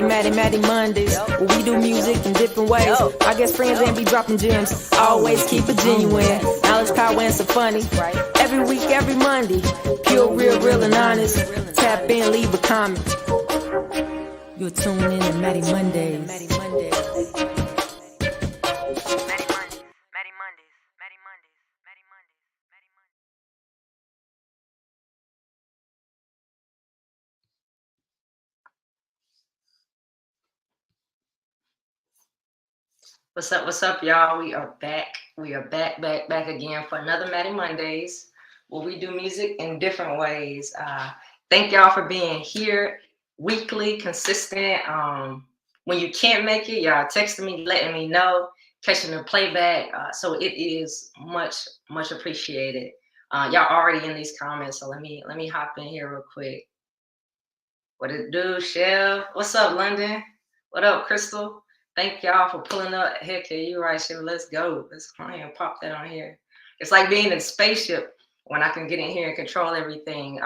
Mattie Mondays, where we do music in different ways. I guess friends ain't be dropping gems. Always keep it genuine. Knowledge, power, and some funny. Every week, every Monday. Pure, real, and honest. Tap in, leave a comment. You're tuning in to Mattie Mondays. What's up, y'all? We are back. We are back again for another Mattie Mondays, where we do music in different ways. Thank y'all for being here weekly, consistent. When you can't make it, y'all texting me, letting me know, catching the playback. So it is much appreciated. Y'all already in these comments, so let me hop in here real quick. What it do, Chef? What's up, London? What up, Crystal? Thank y'all for pulling up. Heck yeah, you're right, Chef. Let's go. Let's go ahead and pop that on here. It's like being in a spaceship when I can get in here and control everything.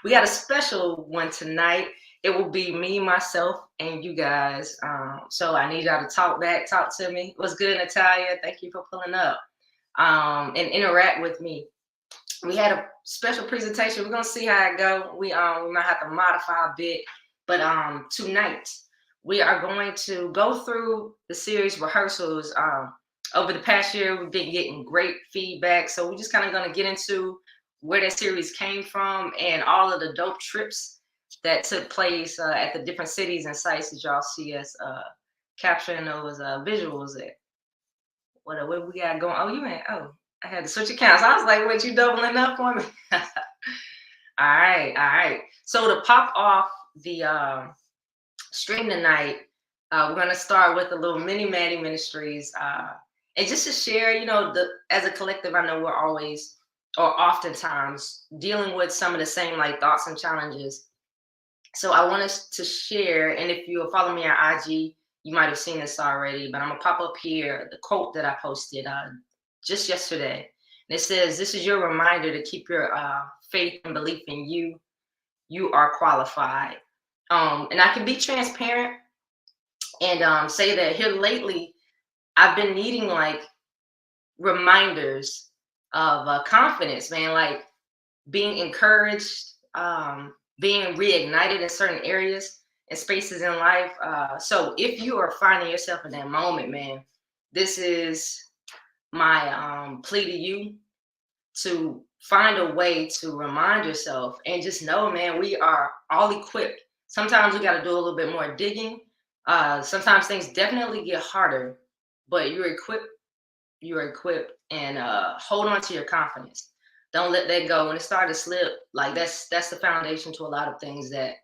We got a special one tonight. It will be me, myself, and you guys. So I need y'all to talk to me. What's good, Natalia? Thank you for pulling up and interact with me. We had a special presentation. We're gonna see how it go. We might have to modify a bit, but tonight we are going to go through the series ReHERsals. Over the past year, we've been getting great feedback, so we're just kind of going to get into where that series came from and all of the dope trips that took place at the different cities and sites that y'all see us capturing those visuals at. What we got going? Oh, I had to switch accounts. I was like, what, you doubling up on me? All right. So to pop off the stream tonight, we're going to start with a little mini Mattie Ministries, and just to share, as a collective, I know we're always or oftentimes dealing with some of the same thoughts and challenges. So I want us to share, and if you follow me on IG, you might have seen this already, but I'm gonna pop up here the quote that I posted just yesterday, and it says, "This is your reminder to keep your faith and belief in you. You are qualified." And I can be transparent and say that here lately, I've been needing reminders of confidence, man, being encouraged, being reignited in certain areas and spaces in life. So if you are finding yourself in that moment, man, this is my plea to you to find a way to remind yourself and just know, man, we are all equipped. Sometimes we got to do a little bit more digging. Sometimes things definitely get harder, but you're equipped. You're equipped, and hold on to your confidence. Don't let that go. When it started to slip, that's the foundation to a lot of things that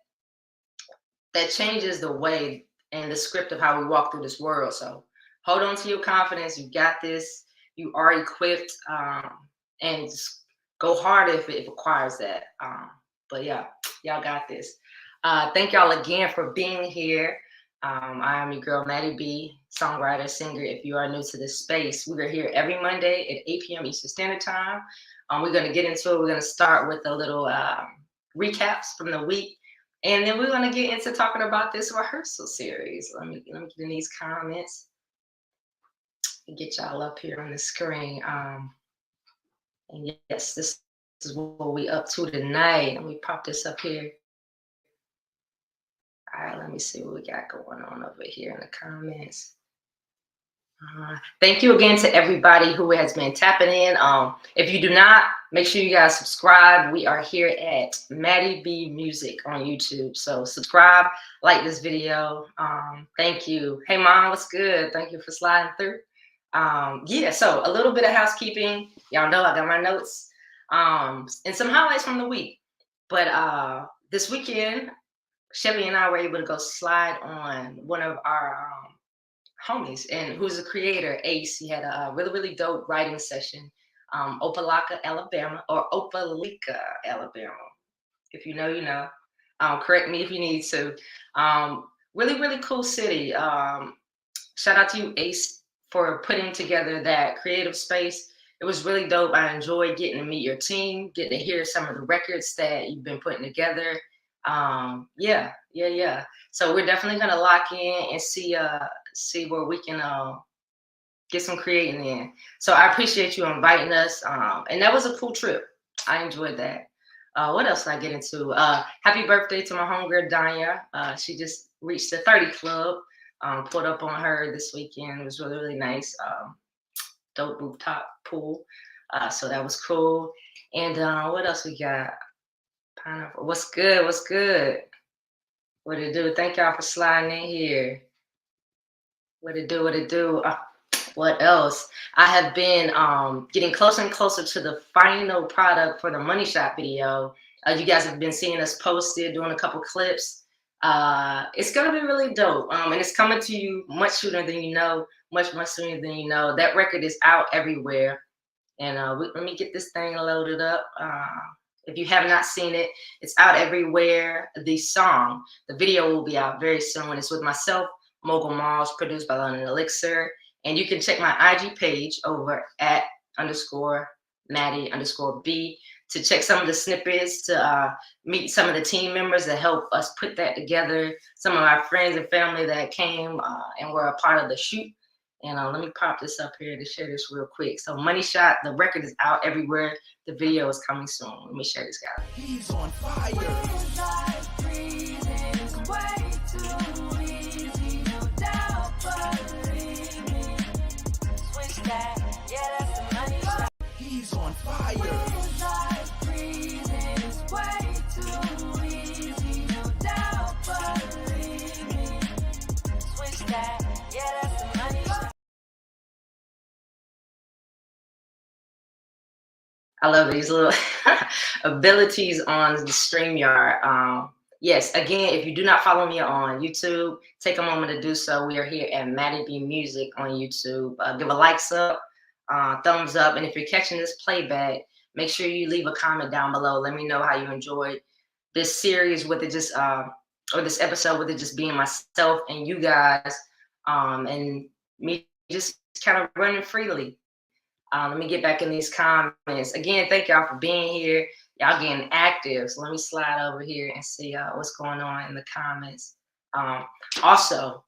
changes the way and the script of how we walk through this world. So hold on to your confidence. You got this. You are equipped, and just go hard if it requires that. But yeah, y'all got this. Thank y'all again for being here. I am your girl, Mattie B, songwriter, singer. If you are new to this space, we are here every Monday at 8 p.m. Eastern Standard Time. We're going to get into it. We're going to start with a little recaps from the week, and then we're going to get into talking about this rehearsal series. Let me get in these comments and get y'all up here on the screen. And yes, this is what we up to tonight. Let me pop this up here. All right, let me see what we got going on over here in the comments. Thank you again to everybody who has been tapping in. If you do not, make sure you guys subscribe. We are here at Mattie B Music on YouTube. So subscribe, like this video. Thank you. Hey, Mom, what's good? Thank you for sliding through. Yeah, so a little bit of housekeeping. Y'all know I got my notes and some highlights from the week. But this weekend, Chevy and I were able to go slide on one of our homies, and who's a creator, Ace. He had a really dope writing session, Opelika, Alabama. If you know, you know. Correct me if you need to. Really cool city. Shout out to you, Ace, for putting together that creative space. It was really dope. I enjoyed getting to meet your team, getting to hear some of the records that you've been putting together. Yeah. So we're definitely gonna lock in and see where we can get some creating in. So I appreciate you inviting us. And that was a cool trip. I enjoyed that. What else did I get into? Happy birthday to my homegirl Danya. She just reached the 30 club. Pulled up on her this weekend. It was really, really nice. Dope rooftop pool. So that was cool. And what else we got? Pineapple. What's good? What's good? What it do? Thank y'all for sliding in here. What it do? What it do? What else? I have been getting closer and closer to the final product for the Money Shot video. You guys have been seeing us posted, doing a couple clips. It's gonna be really dope, and it's coming to you much sooner than you know, much sooner than you know. That record is out everywhere, and let me get this thing loaded up. If you have not seen it, it's out everywhere. The video will be out very soon. It's with myself, Mogul Malls, produced by London Elixir. And you can check my IG page over at _Mattie_B to check some of the snippets, to meet some of the team members that help us put that together, some of our friends and family that came and were a part of the shoot. And let me pop this up here to share this real quick. So Money Shot, the record is out everywhere. The video is coming soon. Let me share this, guys. He's on fire. He's on fire. I love these little abilities on the StreamYard. Yes, again, if you do not follow me on YouTube, take a moment to do so. We are here at Mattie B Music on YouTube. Give a likes up, thumbs up, and if you're catching this playback, make sure you leave a comment down below. Let me know how you enjoyed this series with it just, or this episode with it just being myself and you guys, and me just kind of running freely. Let me get back in these comments. Again, thank y'all for being here. Y'all getting active. So let me slide over here and see what's going on in the comments. Also,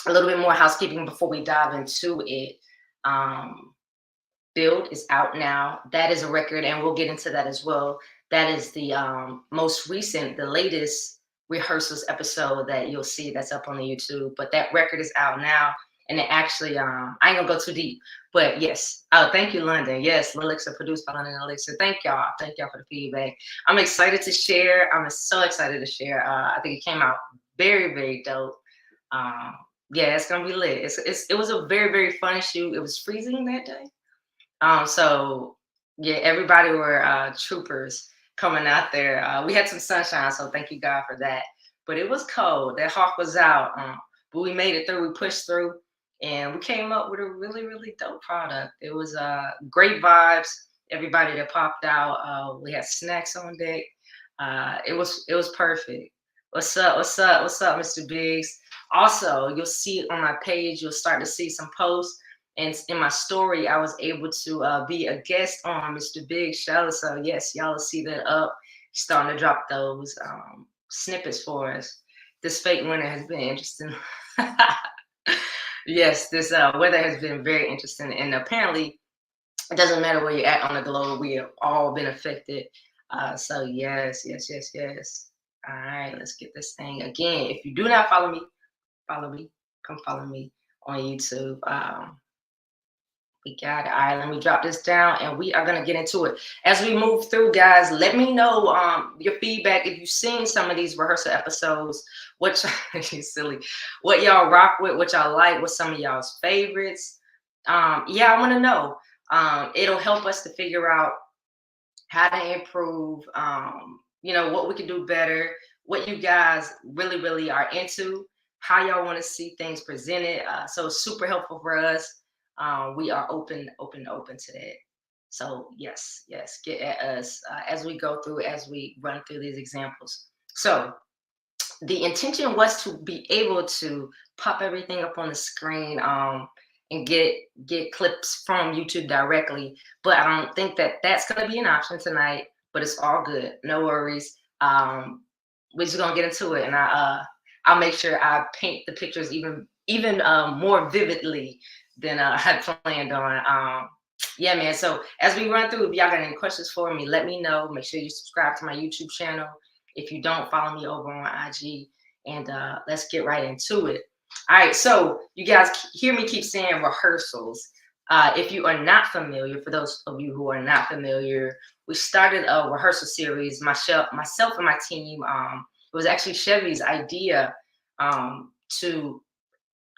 a little bit more housekeeping before we dive into it. Build is out now. That is a record, and we'll get into that as well. That is the most recent, the latest ReHERsals episode that you'll see that's up on the YouTube. But that record is out now. And it actually, I ain't gonna go too deep, but yes. Oh, thank you, London. Yes, Elixir, produced by London Elixir. Thank y'all. Thank y'all for the feedback. I'm excited to share. I'm so excited to share. I think it came out very, very dope. Yeah, it's gonna be lit. It was a very, very fun shoot. It was freezing that day. So yeah, everybody were troopers coming out there. We had some sunshine, so thank you God for that. But it was cold. That hawk was out. But we made it through. We pushed through. And we came up with a really, really dope product. It was great vibes. Everybody that popped out, we had snacks on deck. It was perfect. What's up, Mr. Biggs? Also, you'll see on my page, you'll start to see some posts. And in my story, I was able to be a guest on Mr. Biggs' show. So yes, y'all will see that up. He's starting to drop those snippets for us. This fake winter has been interesting. Yes, this weather has been very interesting, and apparently it doesn't matter where you're at on the globe, we have all been affected. So yes. All right, let's get this thing. Again, if you do not follow me, come follow me on YouTube. We got it. All right, let me drop this down and we are gonna get into it. As we move through, guys, let me know your feedback. If you've seen some of these rehearsal episodes, what silly, what y'all rock with, what y'all like, what some of y'all's favorites. Yeah, I wanna know. It'll help us to figure out how to improve, what we can do better, what you guys really, really are into, how y'all wanna see things presented. So it's super helpful for us. We are open to that. So yes, get at us as we go through, as we run through these examples. So the intention was to be able to pop everything up on the screen and get clips from YouTube directly, but I don't think that that's going to be an option tonight. But it's all good, no worries. we're just gonna get into it, and I'll make sure I paint the pictures even more vividly than I had planned on. Yeah, man. So as we run through, if y'all got any questions for me, let me know. Make sure you subscribe to my YouTube channel. If you don't, follow me over on IG, and let's get right into it. All right, so you guys hear me keep saying rehearsals. If you are not familiar, for those of you who are not familiar, we started a rehearsal series, myself and my team. It was actually Chevy's idea to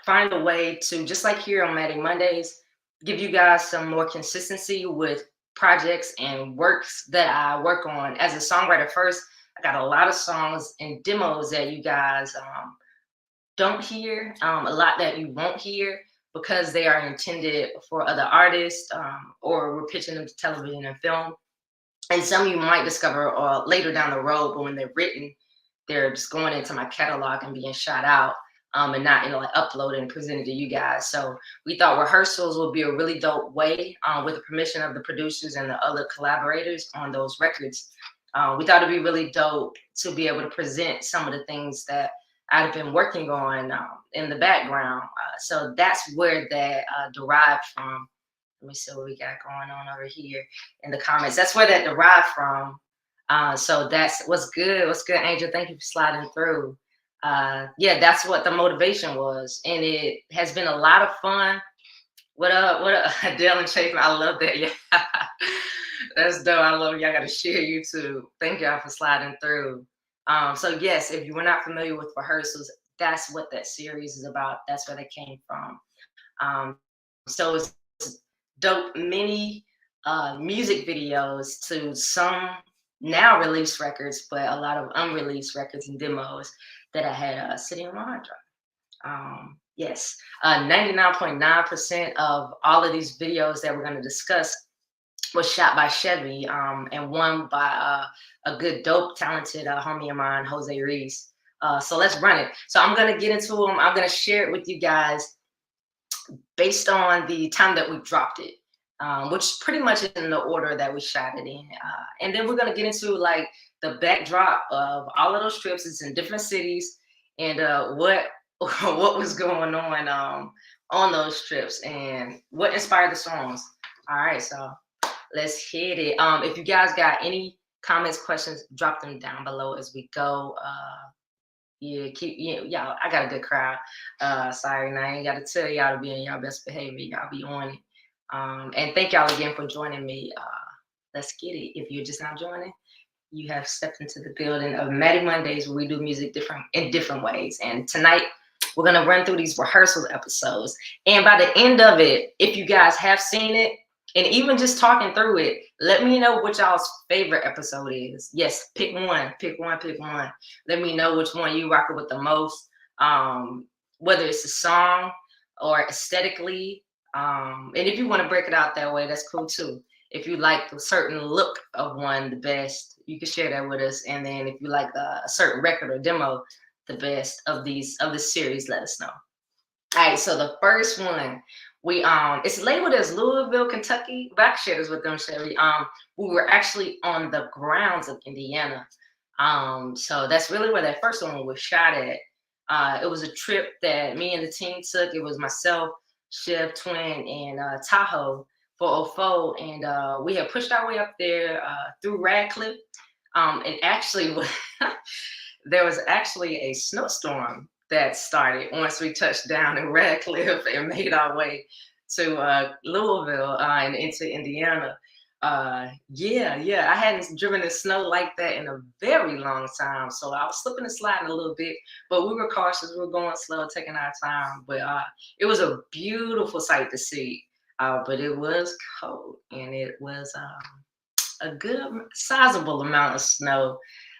find a way to, just like here on Mattie Mondays, give you guys some more consistency with projects and works that I work on. As a songwriter first, I got a lot of songs and demos that you guys don't hear, a lot that you won't hear because they are intended for other artists, or we're pitching them to television and film. And some you might discover later down the road, but when they're written, they're just going into my catalog and being shot out, and not, like uploaded and presented to you guys. So we thought rehearsals would be a really dope way, with the permission of the producers and the other collaborators on those records. We thought it'd be really dope to be able to present some of the things that I've been working on in the background. So that's where that derived from. Let me see what we got going on over here in the comments. That's where that derived from. So that's what's good. What's good, Angel? Thank you for sliding through. Yeah, that's what the motivation was. And it has been a lot of fun. What up? What up? Dylan Chapin. I love that. Yeah. That's dope. I love y'all. Got to share YouTube. Thank y'all for sliding through. So yes, if you were not familiar with rehearsals, that's what that series is about. That's where they came from. So it's dope mini music videos to some now released records, but a lot of unreleased records and demos that I had sitting on my hard drive. Yes, 99.9% of all of these videos that we're going to discuss was shot by Chevy, and one by a good, dope, talented homie of mine, Jose Reese. So let's run it. So I'm going to get into them. I'm going to share it with you guys based on the time that we dropped it, which pretty much is in the order that we shot it in. And then we're going to get into like the backdrop of all of those trips. It's in different cities, and what was going on those trips and what inspired the songs. All right, so let's hit it. If you guys got any comments, questions, drop them down below as we go. Yeah, y'all. I got a good crowd. Sorry, now I ain't got to tell y'all to be in y'all best behavior. Y'all be on it. And thank y'all again for joining me. Let's get it. If you're just now joining, you have stepped into the building of Mattie Mondays, where we do music in different ways. And tonight, we're gonna run through these rehearsal episodes. And by the end of it, if you guys have seen it, and even just talking through it, let me know what y'all's favorite episode is. Yes, pick one. Let me know which one you rock with the most, whether it's a song or aesthetically. And if you want to break it out that way, that's cool too. If you like a certain look of one the best, you can share that with us. And then if you like a certain record or demo the best of this series, let us know. All right, so the first one, it's labeled as Louisville, Kentucky. Back shares with them, Chevy. We were actually on the grounds of Indiana. So that's really where that first one was shot at. It was a trip that me and the team took. It was myself, Chev, Twin, and Tahoe for 04. And we had pushed our way up there through Radcliffe. And actually, there was actually a snowstorm that started once we touched down in Radcliffe and made our way to Louisville and into Indiana. Yeah, I hadn't driven in snow like that in a very long time, so I was slipping and sliding a little bit, but we were cautious. We were going slow, taking our time, but it was a beautiful sight to see, but it was cold, and it was a good sizable amount of snow.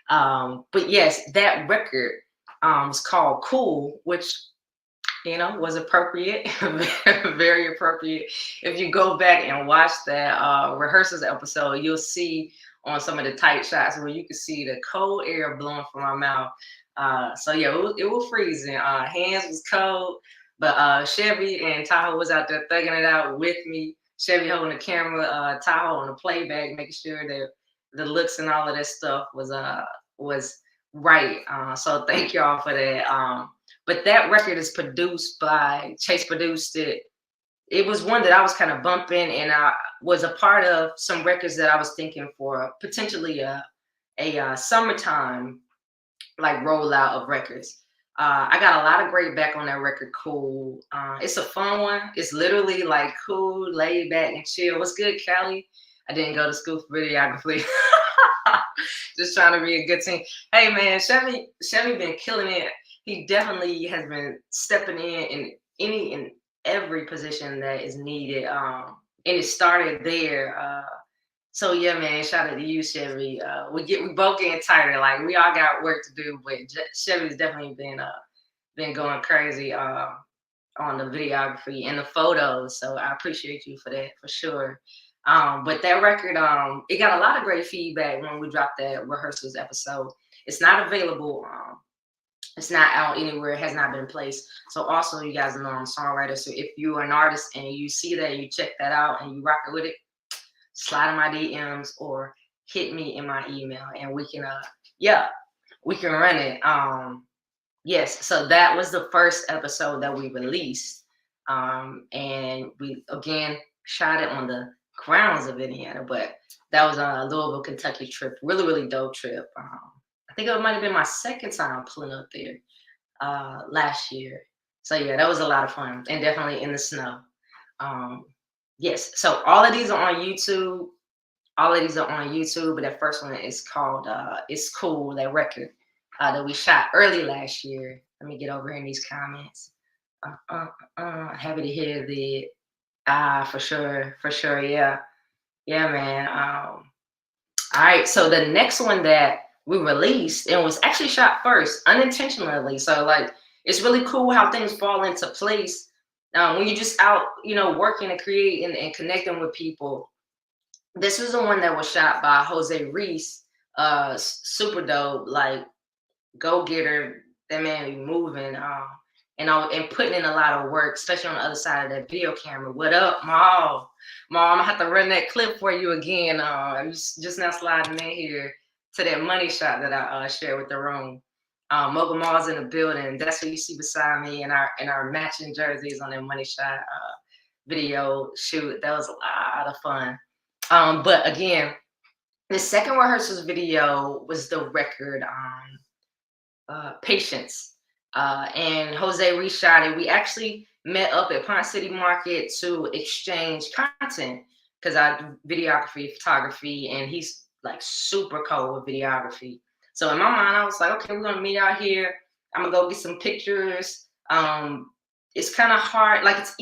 But yes, that record was called Cool, which, was appropriate, very appropriate. If you go back and watch that ReHERsals episode, you'll see on some of the tight shots where you can see the cold air blowing from my mouth. So yeah, it was freezing. Hands was cold, but Chevy and Tahoe was out there thugging it out with me. Chevy holding the camera, Tahoe on the playback, making sure that the looks and all of that stuff was Right. So thank y'all for that. But that record is produced by Chase produced it. It was one that I was kind of bumping, and I was a part of some records that I was thinking for potentially a summertime like rollout of records. I got a lot of great back on that record. Cool. It's a fun one. It's literally like cool, laid back and chill. What's good, Callie? I didn't go to school for videography. Just trying to be a good team. Hey man, Chevy been killing it. He definitely has been stepping in any and every position that is needed. And it started there. So yeah, man, shout out to you, Chevy. We both getting tighter. Like we all got work to do, but Chevy's definitely been going crazy on the videography and the photos. So I appreciate you for that for sure. But that record, it got a lot of great feedback when we dropped that ReHERsals episode. It's not available. It's not out anywhere. It has not been placed. So also, you guys know I'm a songwriter. So if you are an artist and you see that, you check that out and you rock it with it, slide in my DMs or hit me in my email and we can we can run it. Yes, so that was the first episode that we released. And we again shot it on the grounds of Indiana, but that was a Louisville, Kentucky trip. Really, really dope trip. I think it might have been my second time pulling up there last year. So yeah, that was a lot of fun and definitely in the snow. Yes, so all of these are on YouTube. All of these are on YouTube, but that first one is called It's Cool, that record that we shot early last year. Let me get over here in these comments. Happy to hear that. For sure, yeah. Yeah, man. All right, so the next one that we released and was actually shot first, unintentionally. So like it's really cool how things fall into place when you're just out, working and creating and connecting with people. This was the one that was shot by Jose Reese. Super dope, like go getter. That man be moving, and putting in a lot of work, especially on the other side of that video camera. What up, Maul? Maul, I'm gonna have to run that clip for you again. I'm just now sliding in here to that money shot that I shared with the room. Mogul Mall's in the building. That's what you see beside me, and our matching jerseys on that money shot video shoot. That was a lot of fun. But again, the second ReHERsals video was the record Patience. And Jose reshot it. We actually met up at Pont City Market to exchange content because I do videography, photography, and he's like super cool with videography. So in my mind, I was like, okay, we're gonna meet out here. I'm gonna go get some pictures. It's kind of hard, like it's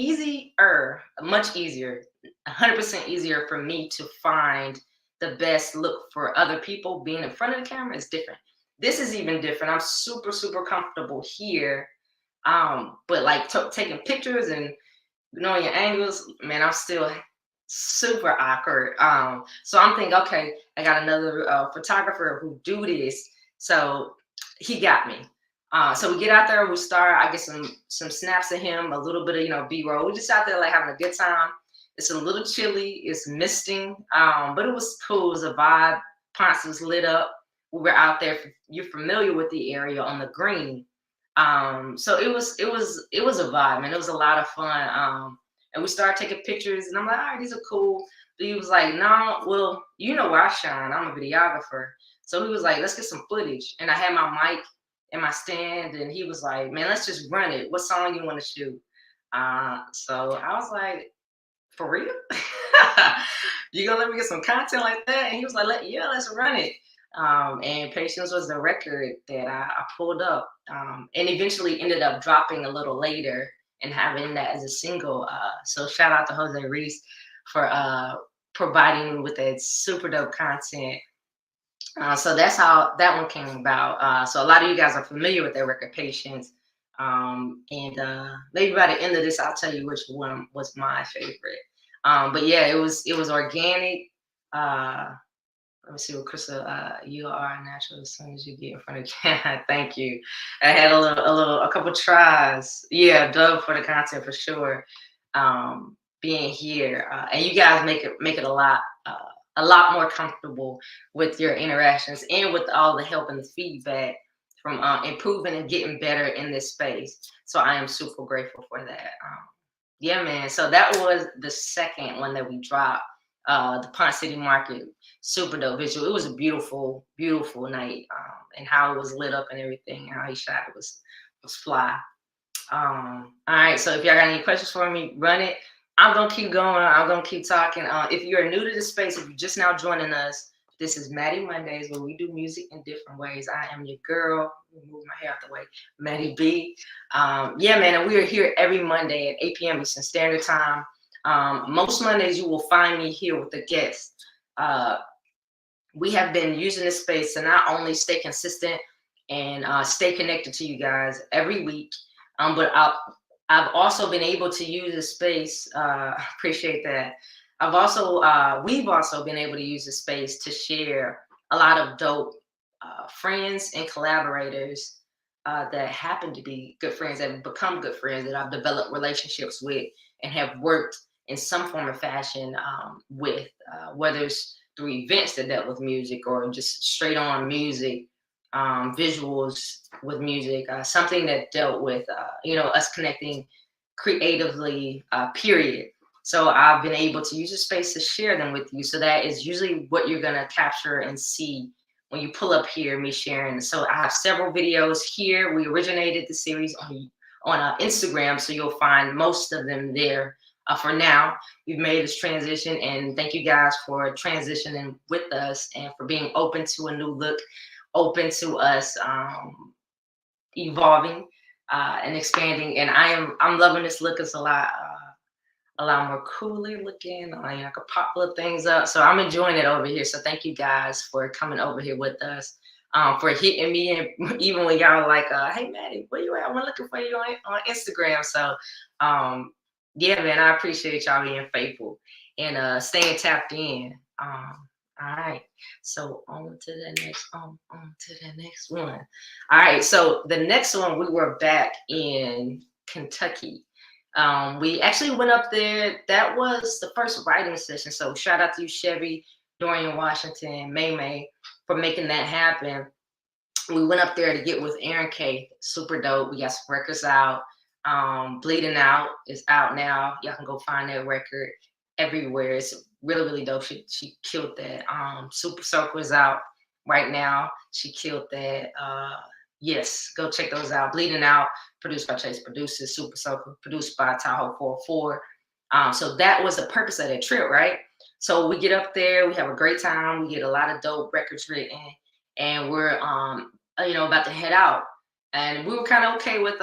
much easier, 100% easier for me to find the best look for other people. Being in front of the camera is different. This is even different. I'm super, super comfortable here. But like taking pictures and knowing your angles, man, I'm still super awkward. So I'm thinking, okay, I got another photographer who do this. So he got me. So we get out there, we start, I get some snaps of him, a little bit of, B-roll. We just out there like having a good time. It's a little chilly, it's misting, but it was cool. It was a vibe. Ponce was lit up. We were out there. You're familiar with the area on the green. So it was a vibe, and it was a lot of fun. And we started taking pictures, and I'm like, all right, these are cool. But he was like, no, well, you know where I shine. I'm a videographer. So he was like, let's get some footage. And I had my mic in my stand, and he was like, man, let's just run it. What song you want to shoot? So I was like, for real? You gonna let me get some content like that? And he was like, let's run it. And Patience was the record that I pulled up, and eventually ended up dropping a little later and having that as a single. So shout out to Jose Reese for providing me with that super dope content. So that's how that one came about. So a lot of you guys are familiar with that record, Patience. And maybe by the end of this, I'll tell you which one was my favorite. But yeah, it was organic. Let me see what Crystal, you are natural as soon as you get in front of camera. Thank you. I had a couple tries. Yeah, dub for the content for sure. Being here, and you guys make it a lot more comfortable with your interactions and with all the help and the feedback improving and getting better in this space. So I am super grateful for that. Yeah, man. So that was the second one that we dropped. The Pont City Market, super dope visual. It was a beautiful, beautiful night, and how it was lit up and everything, and how he shot it was fly. All right, so if y'all got any questions for me, run it. I'm gonna keep going. I'm gonna keep talking. If you're new to the space, if you're just now joining us, this is Mattie Mondays, where we do music in different ways. I am your girl. Let me move my hair out the way, Mattie B. Yeah, man, and we are here every Monday at 8 p.m. Eastern Standard Time. Most Mondays you will find me here with a guest. We have been using this space to not only stay consistent and stay connected to you guys every week, but I've also been able to use this space. Appreciate that. We've also been able to use this space to share a lot of dope friends and collaborators that happen to be good friends, that have become good friends, that I've developed relationships with and have worked in some form of fashion with, whether it's through events that dealt with music or just straight on music, visuals with music, something that dealt with, us connecting creatively, period. So I've been able to use the space to share them with you. So that is usually what you're gonna capture and see when you pull up here, me sharing. So I have several videos here. We originated the series on Instagram, so you'll find most of them there. For now, we've made this transition, and thank you guys for transitioning with us and for being open to a new look, open to us evolving and expanding. And I'm loving this look. It's a lot more cooler looking. I could pop little things up, so I'm enjoying it over here. So thank you guys for coming over here with us, for hitting me, and even when y'all like, hey Mattie, where you at? We're looking for you on Instagram. So yeah, man, I appreciate y'all being faithful and staying tapped in. All right, so on to the next one. All right, so the next one, we were back in Kentucky. We actually went up there. That was the first writing session. So shout out to you, Chevy, Dorian Washington, May for making that happen. We went up there to get with Aaron K. Super dope. We got some records out. Bleeding Out is out now. Y'all can go find that record everywhere. It's really, really dope. She killed that. Super Circle is out right now. She killed that. Yes, go check those out. Bleeding Out, produced by Chase Producers. Super Circle, produced by Tahoe 44. So that was the purpose of that trip, right? So we get up there, we have a great time, we get a lot of dope records written, and we're about to head out. And we were kind of okay with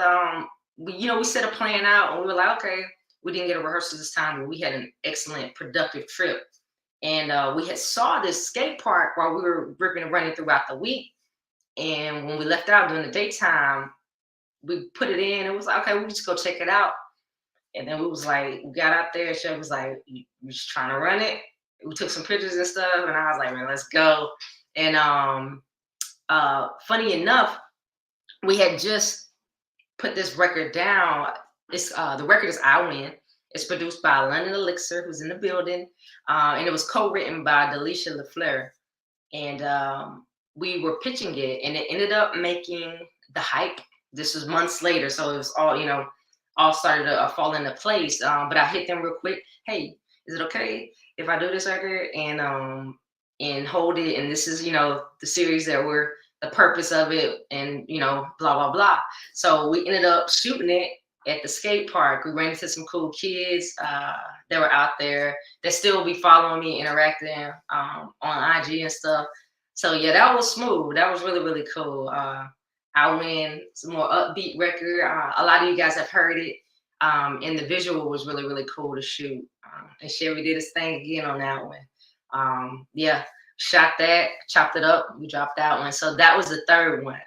we set a plan out, and we were like, okay, we didn't get a rehearsal this time, but we had an excellent, productive trip. And we had saw this skate park while we were ripping and running throughout the week. And when we left out during the daytime, we put it in. It was like, okay, we just go check it out. And then we was like, we got out there. She was like, you just trying to run it? We took some pictures and stuff. And I was like, man, let's go. And funny enough, we had just put this record down. It's the record is I Win. It's produced by London Elixir, who's in the building. And it was co-written by Delisha LaFleur. And we were pitching it, and it ended up making the hype. This was months later, so it was all started to fall into place. But I hit them real quick. Hey, is it okay if I do this record and hold it? And this is the series that we're the purpose of it, and blah blah blah. So we ended up shooting it at the skate park. We ran into some cool kids that were out there that still be following me, interacting on IG and stuff. So yeah, that was smooth. That was really, really cool. I Win, some more upbeat record. A lot of you guys have heard it. And the visual was really, really cool to shoot. And Sherry did his thing again on that one. Yeah, shot that, chopped it up, we dropped that one. So that was the third one,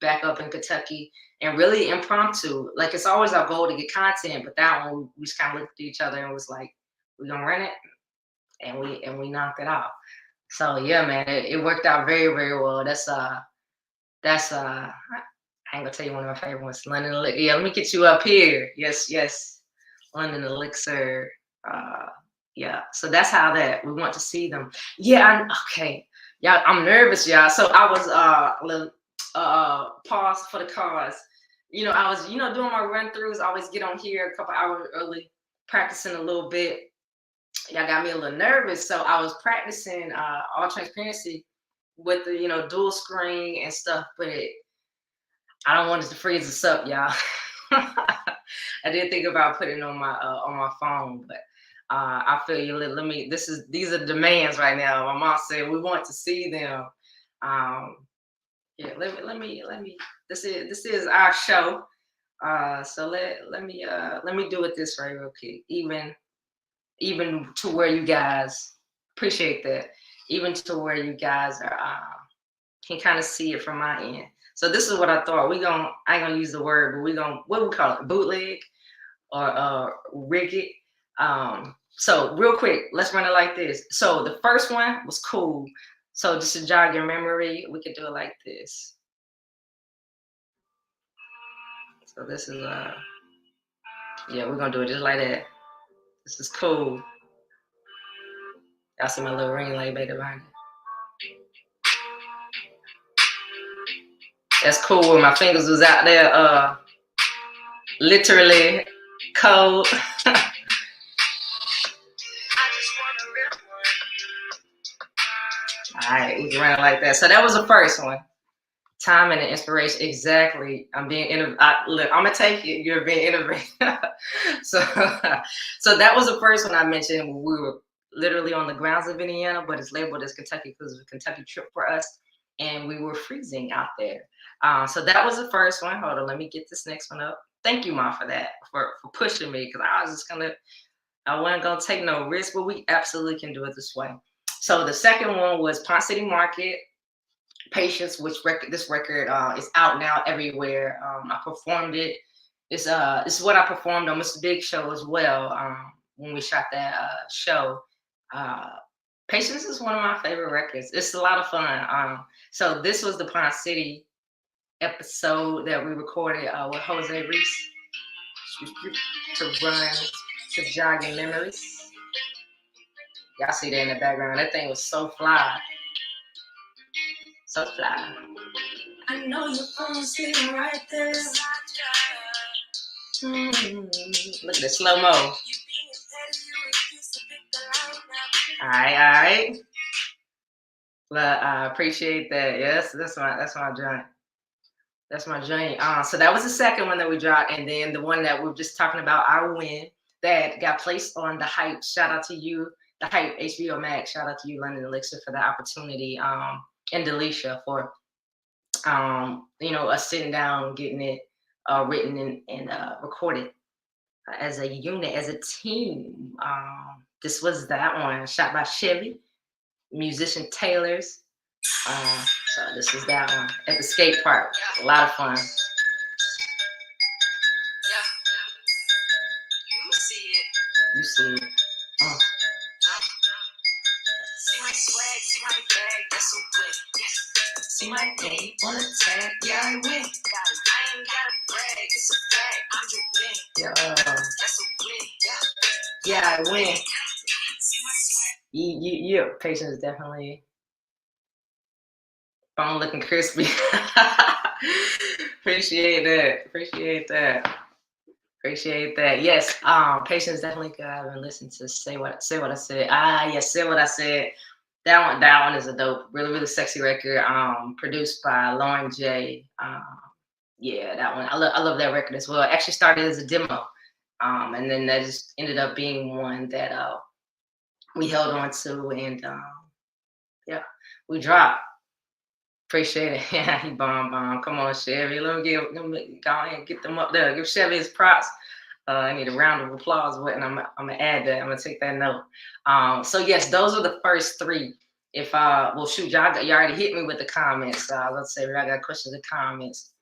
back up in Kentucky, and really impromptu. Like, it's always our goal to get content, but that one we just kind of looked at each other and was like, we're gonna run it, and we knocked it out. So yeah, man, it worked out very, very well. That's I ain't gonna tell you one of my favorite ones, London Elixir. Yeah, let me get you up here. Yes, London Elixir. Yeah, so that's how that we want to see them. Yeah, okay. Yeah, I'm nervous, y'all. So I was pause for the cause. You know, I was, you know, doing my run-throughs. I always get on here a couple hours early, practicing a little bit. Y'all got me a little nervous, so I was practicing all transparency with the, you know, dual screen and stuff, but I don't want it to freeze us up, y'all. I did think about putting it on my phone, but I feel you. Let me. These are demands right now. My mom said we want to see them. Yeah, let me. This is our show. So let me do it this way real quick. Even to where you guys appreciate that. Even to where you guys are can kind of see it from my end. So this is what I thought. I ain't gonna use the word, but what we call it, bootleg or rig it. So real quick, let's run it like this. So the first one was cool. So just to jog your memory, we could do it like this. So this is yeah, we're gonna do it just like that. This is cool. Y'all see my little ring light back behind it. That's cool when my fingers was out there literally cold. All right, we can run it like that. So that was the first one. Time and the inspiration, exactly. I'm being look, I'm gonna take it. You're being innovative. so that was the first one I mentioned. We were literally on the grounds of Indiana, but it's labeled as Kentucky because it was a Kentucky trip for us, and we were freezing out there. So that was the first one. Hold on, let me get this next one up. Thank you, Mom, for that, for pushing me, because I wasn't gonna take no risk, but we absolutely can do it this way. So the second one was Pond City Market. Patience, this record is out now everywhere. I performed it. It's what I performed on Mr. Big Show as well. When we shot that show. Patience is one of my favorite records. It's a lot of fun. So this was the Pond City episode that we recorded with Jose Reese to jog your memories. Y'all see that in the background. That thing was so fly. So fly. I know your phone's sitting right there. Look at the slow-mo. All right. But I appreciate that. Yes, that's my joint. That's my joint. So that was the second one that we dropped, and then the one that we were just talking about, Our Win, that got placed on The Hype. Shout out to you, The Hype, HBO Max. Shout out to you, London Elixir, for the opportunity. And Delisha for you know, us sitting down, getting it written and recorded as a unit, as a team. This was that one, shot by Chevy, musician Tailors. So this was that one at the skate park. A lot of fun. You see it. See my swag, see my bag, that's a win. See my name on the tag, yeah, I win. I ain't gotta brag, it's a fact, I'm just win. That's a win, yeah, I win. Yeah, Patience definitely. Phone looking crispy. Appreciate that. Yes, Patience definitely good. I haven't listened to Say What I Said. Yes, Say What I Said. That one is a dope, really, really sexy record. Produced by Lauren J. Yeah, that one. I love that record as well. It actually started as a demo. And then that just ended up being one that we held on to, and yeah, we dropped. Appreciate it. Yeah, he bomb. Come on, Chevy. Let me go ahead and get them up there. Give Chevy his props. I need a round of applause, and I'm gonna add that. I'm gonna take that note. So yes, those are the first three. If well, shoot, y'all already hit me with the comments. Let's say I got questions and comments,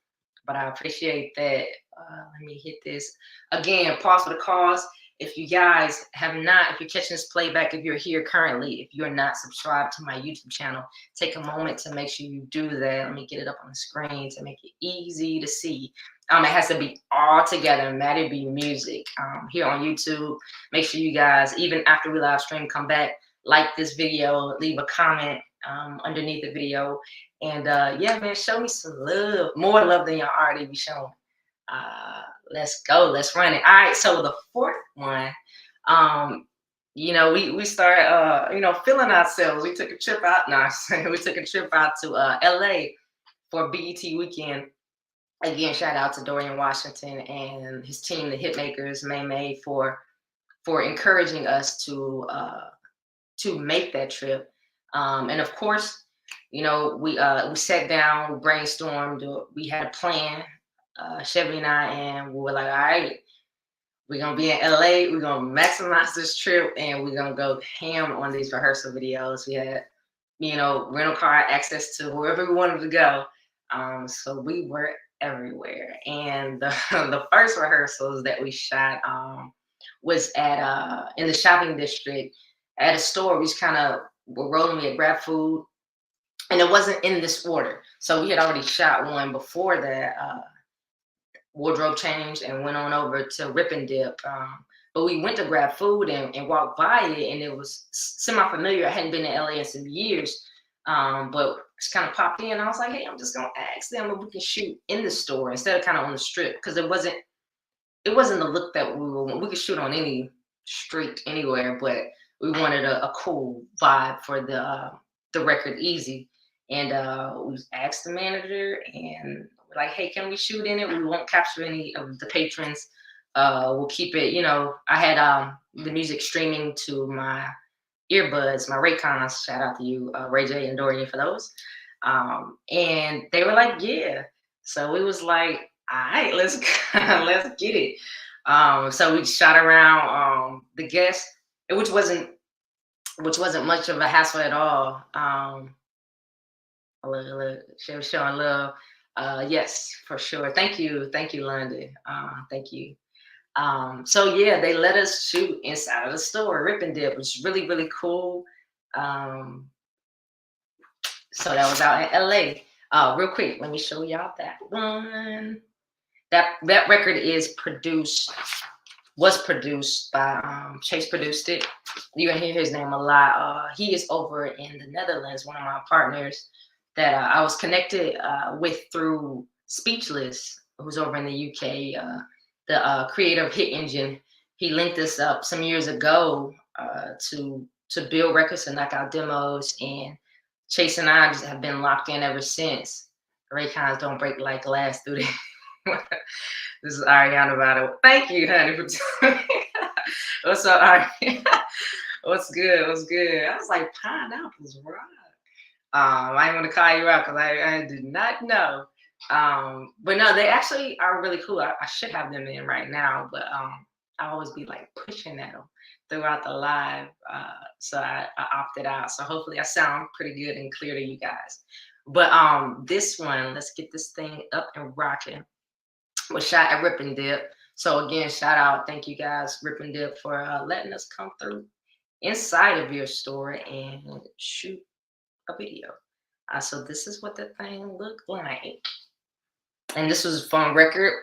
but I appreciate that. Let me hit this again. Pause for the cause. If you guys have not, if you're catching this playback, if you're here currently, if you're not subscribed to my YouTube channel, take a moment to make sure you do that. Let me get it up on the screen to make it easy to see. It has to be all together, Mattie B Music, here on YouTube. Make sure you guys, even after we live stream, come back, like this video, leave a comment, underneath the video. And yeah, man, show me some love, more love than y'all already be showing. Let's go, let's run it. All right, so the fourth one, you know, we start you know, feeling ourselves. We took a trip out. No, we took a trip out to LA for BET weekend. Again, shout out to Dorian Washington and his team, the Hitmakers, May for encouraging us to make that trip. And of course, you know, we sat down, we brainstormed, we had a plan, Chevy and I, and we were like, all right, we're gonna be in LA, we're gonna maximize this trip, and we're gonna go ham on these rehearsal videos. We had, you know, rental car access to wherever we wanted to go. So we were everywhere. And the, the first rehearsals that we shot was at in the shopping district at a store. We just kind of were rolling, we had grab food, and it wasn't in this order. So we had already shot one before that, wardrobe changed and went on over to Rip and Dip. But we went to grab food and walked by it, and it was semi-familiar. I hadn't been to LA in some years, but just kind of popped in. I was like, hey, I'm just gonna ask them if we can shoot in the store instead of kind of on the strip, because it wasn't the look that we could shoot on any street anywhere, but we wanted a cool vibe for the record Easy. And we asked the manager, and we're like, hey, can we shoot in it? We won't capture any of the patrons. We'll keep it, you know, I had the music streaming to my earbuds, my Raycons. Shout out to you, Ray J and Dorian, for those. And they were like, yeah. So we was like, all right, let's let's get it. So we shot around the guest, which wasn't much of a hassle at all. Look, she was showing love. Yes, for sure. Thank you, London. Thank you. So yeah, they let us shoot inside of the store, Rip and Dip, which is really, really cool. So that was out in LA. Real quick, let me show y'all that one. That record was produced by Chase. Produced it. You're gonna hear his name a lot. He is over in the Netherlands, one of my partners that I was connected with through Speechless, who's over in the UK, the creator of Hit Engine. He linked us up some years ago to build records and knock out demos, and Chase and I just have been locked in ever since. Raycons don't break like glass, do they? This is Ariana, by the way. Thank you, honey, for doing What's up, Ari? What's good? What's good? I was like, pineapples, right? I didn't want to call you out because I did not know. But no, they actually are really cool. I should have them in right now, but I always be like pushing at them throughout the live. So I opted out. So hopefully I sound pretty good and clear to you guys. But this one, let's get this thing up and rocking, was shot at Rip and Dip. So again, shout out, thank you guys, Rip and Dip, for letting us come through inside of your store and shoot a video. So this is what the thing looked like. And this was from record.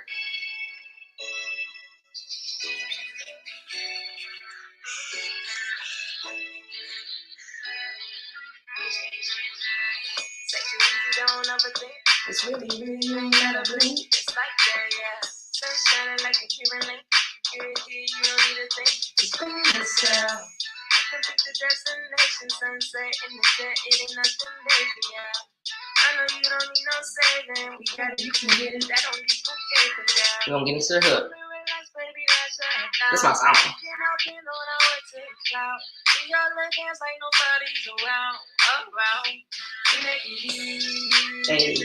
It's really, you ain't gotta blink. It's like that, yeah. Sun shining like a Cuban link. You don't need a thing. Just bring yourself. You can pick the destination, sunset in the jet. It ain't nothing, baby, yeah. I know you don't need no saving. We got it, you can get it. That don't need spoken, yeah. We're gonna get into the hook. This is my song. Hey.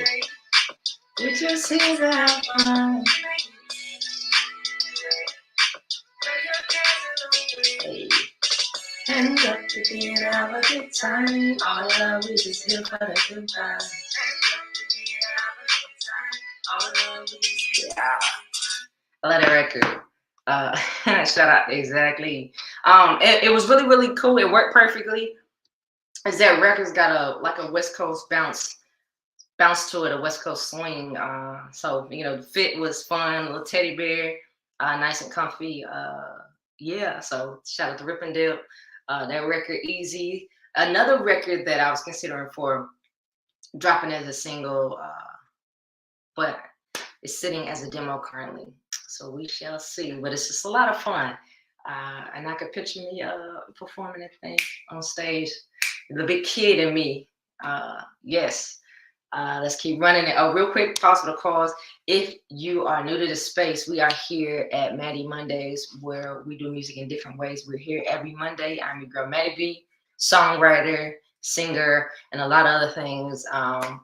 You just see that one. Hey. Hands up to get have a good time. All I love is just here for the good time. Yeah. I love that record. Shout out, exactly. It was really, really cool. It worked perfectly. Is that record's got a West Coast bounce to it, a West Coast swing. So you know, the fit was fun, little teddy bear, nice and comfy. Yeah. So shout out to Rip and Dip. That record Easy. Another record that I was considering for dropping as a single, but it's sitting as a demo currently. So we shall see. But it's just a lot of fun. And I could picture me performing that thing on stage. The big kid in me. Yes. Let's keep running it. Oh, real quick, pause for the cause. If you are new to the space, we are here at Mattie Mondays, where we do music in different ways. We're here every Monday. I'm your girl, Mattie B, songwriter, singer, and a lot of other things.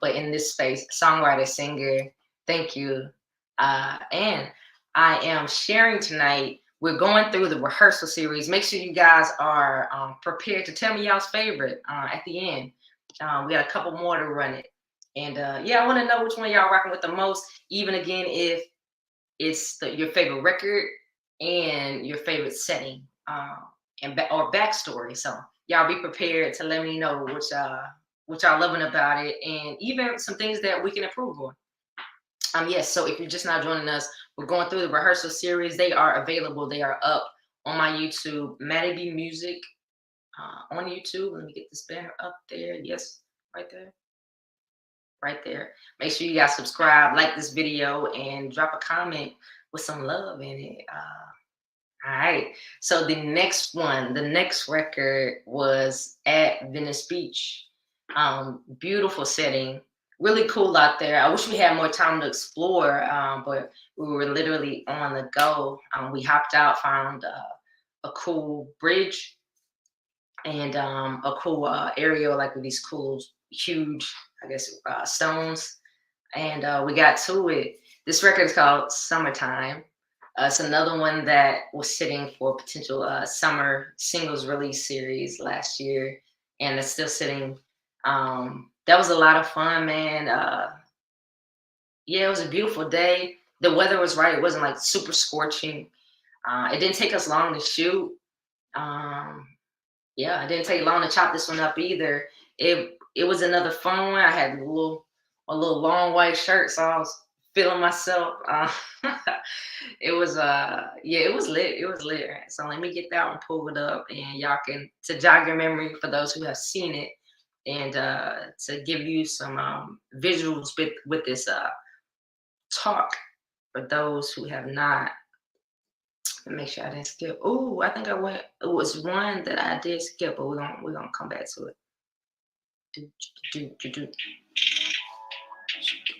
But in this space, songwriter, singer, thank you. And I am sharing tonight. We're going through the rehearsal series. Make sure you guys are prepared to tell me y'all's favorite at the end. We got a couple more to run it. And yeah, I want to know which one y'all rocking with the most, even again, if it's your favorite record and your favorite setting or backstory. So y'all be prepared to let me know what y'all loving about it, and even some things that we can improve on. Yes, so if you're just not joining us, we're going through the rehearsal series. They are available. They are up on my YouTube, Mattie B Music on YouTube. Let me get this banner up there. Yes, right there. Right there. Make sure you guys subscribe, like this video, and drop a comment with some love in it. All right. So the next record was at Venice Beach. Beautiful setting, really cool out there. I wish we had more time to explore, but we were literally on the go. We hopped out, found a cool bridge and a cool area, like with these cool, huge, I guess, stones. And we got to it. This record is called Summertime. It's another one that was sitting for potential summer singles release series last year, and it's still sitting. That was a lot of fun, man. Yeah, it was a beautiful day. The weather was right. It wasn't like super scorching. It didn't take us long to shoot. Yeah, it didn't take long to chop this one up either. It was another fun one. I had a little long white shirt, so I was feeling myself. It was yeah, it was lit. It was lit. So let me get that one pulled up, and y'all can, to jog your memory for those who have seen it, and to give you some visuals with this talk for those who have not. Make sure I didn't skip. Oh, I think I went. It was one that I did skip, but we're gonna come back to it.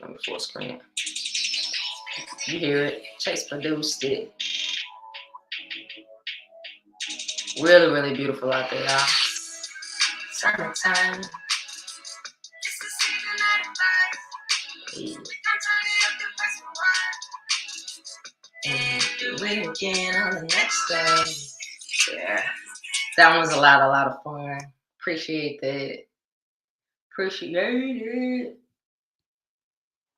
Let me full screen. You hear it? Chase produced it. Really, really beautiful out there, y'all. Summertime. Hey. And do it again on the next day. Yeah, that one was a lot of fun. Appreciate that. Appreciate it.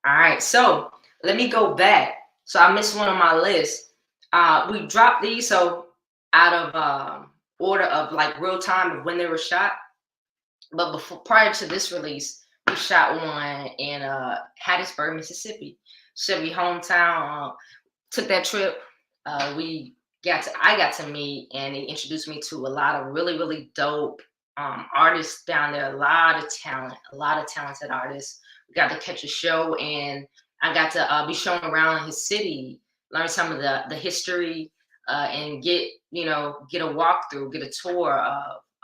All right, so let me go back. So I missed one on my list. We dropped these so out of order of like real time of when they were shot. But prior to this release, we shot one in Hattiesburg, Mississippi, Chevy hometown. Took that trip. I got to meet, and they introduced me to a lot of really dope artists down there. A lot of talented artists. We got to catch a show, and I got to be shown around his city, learn some of the history, and get a walkthrough, get a tour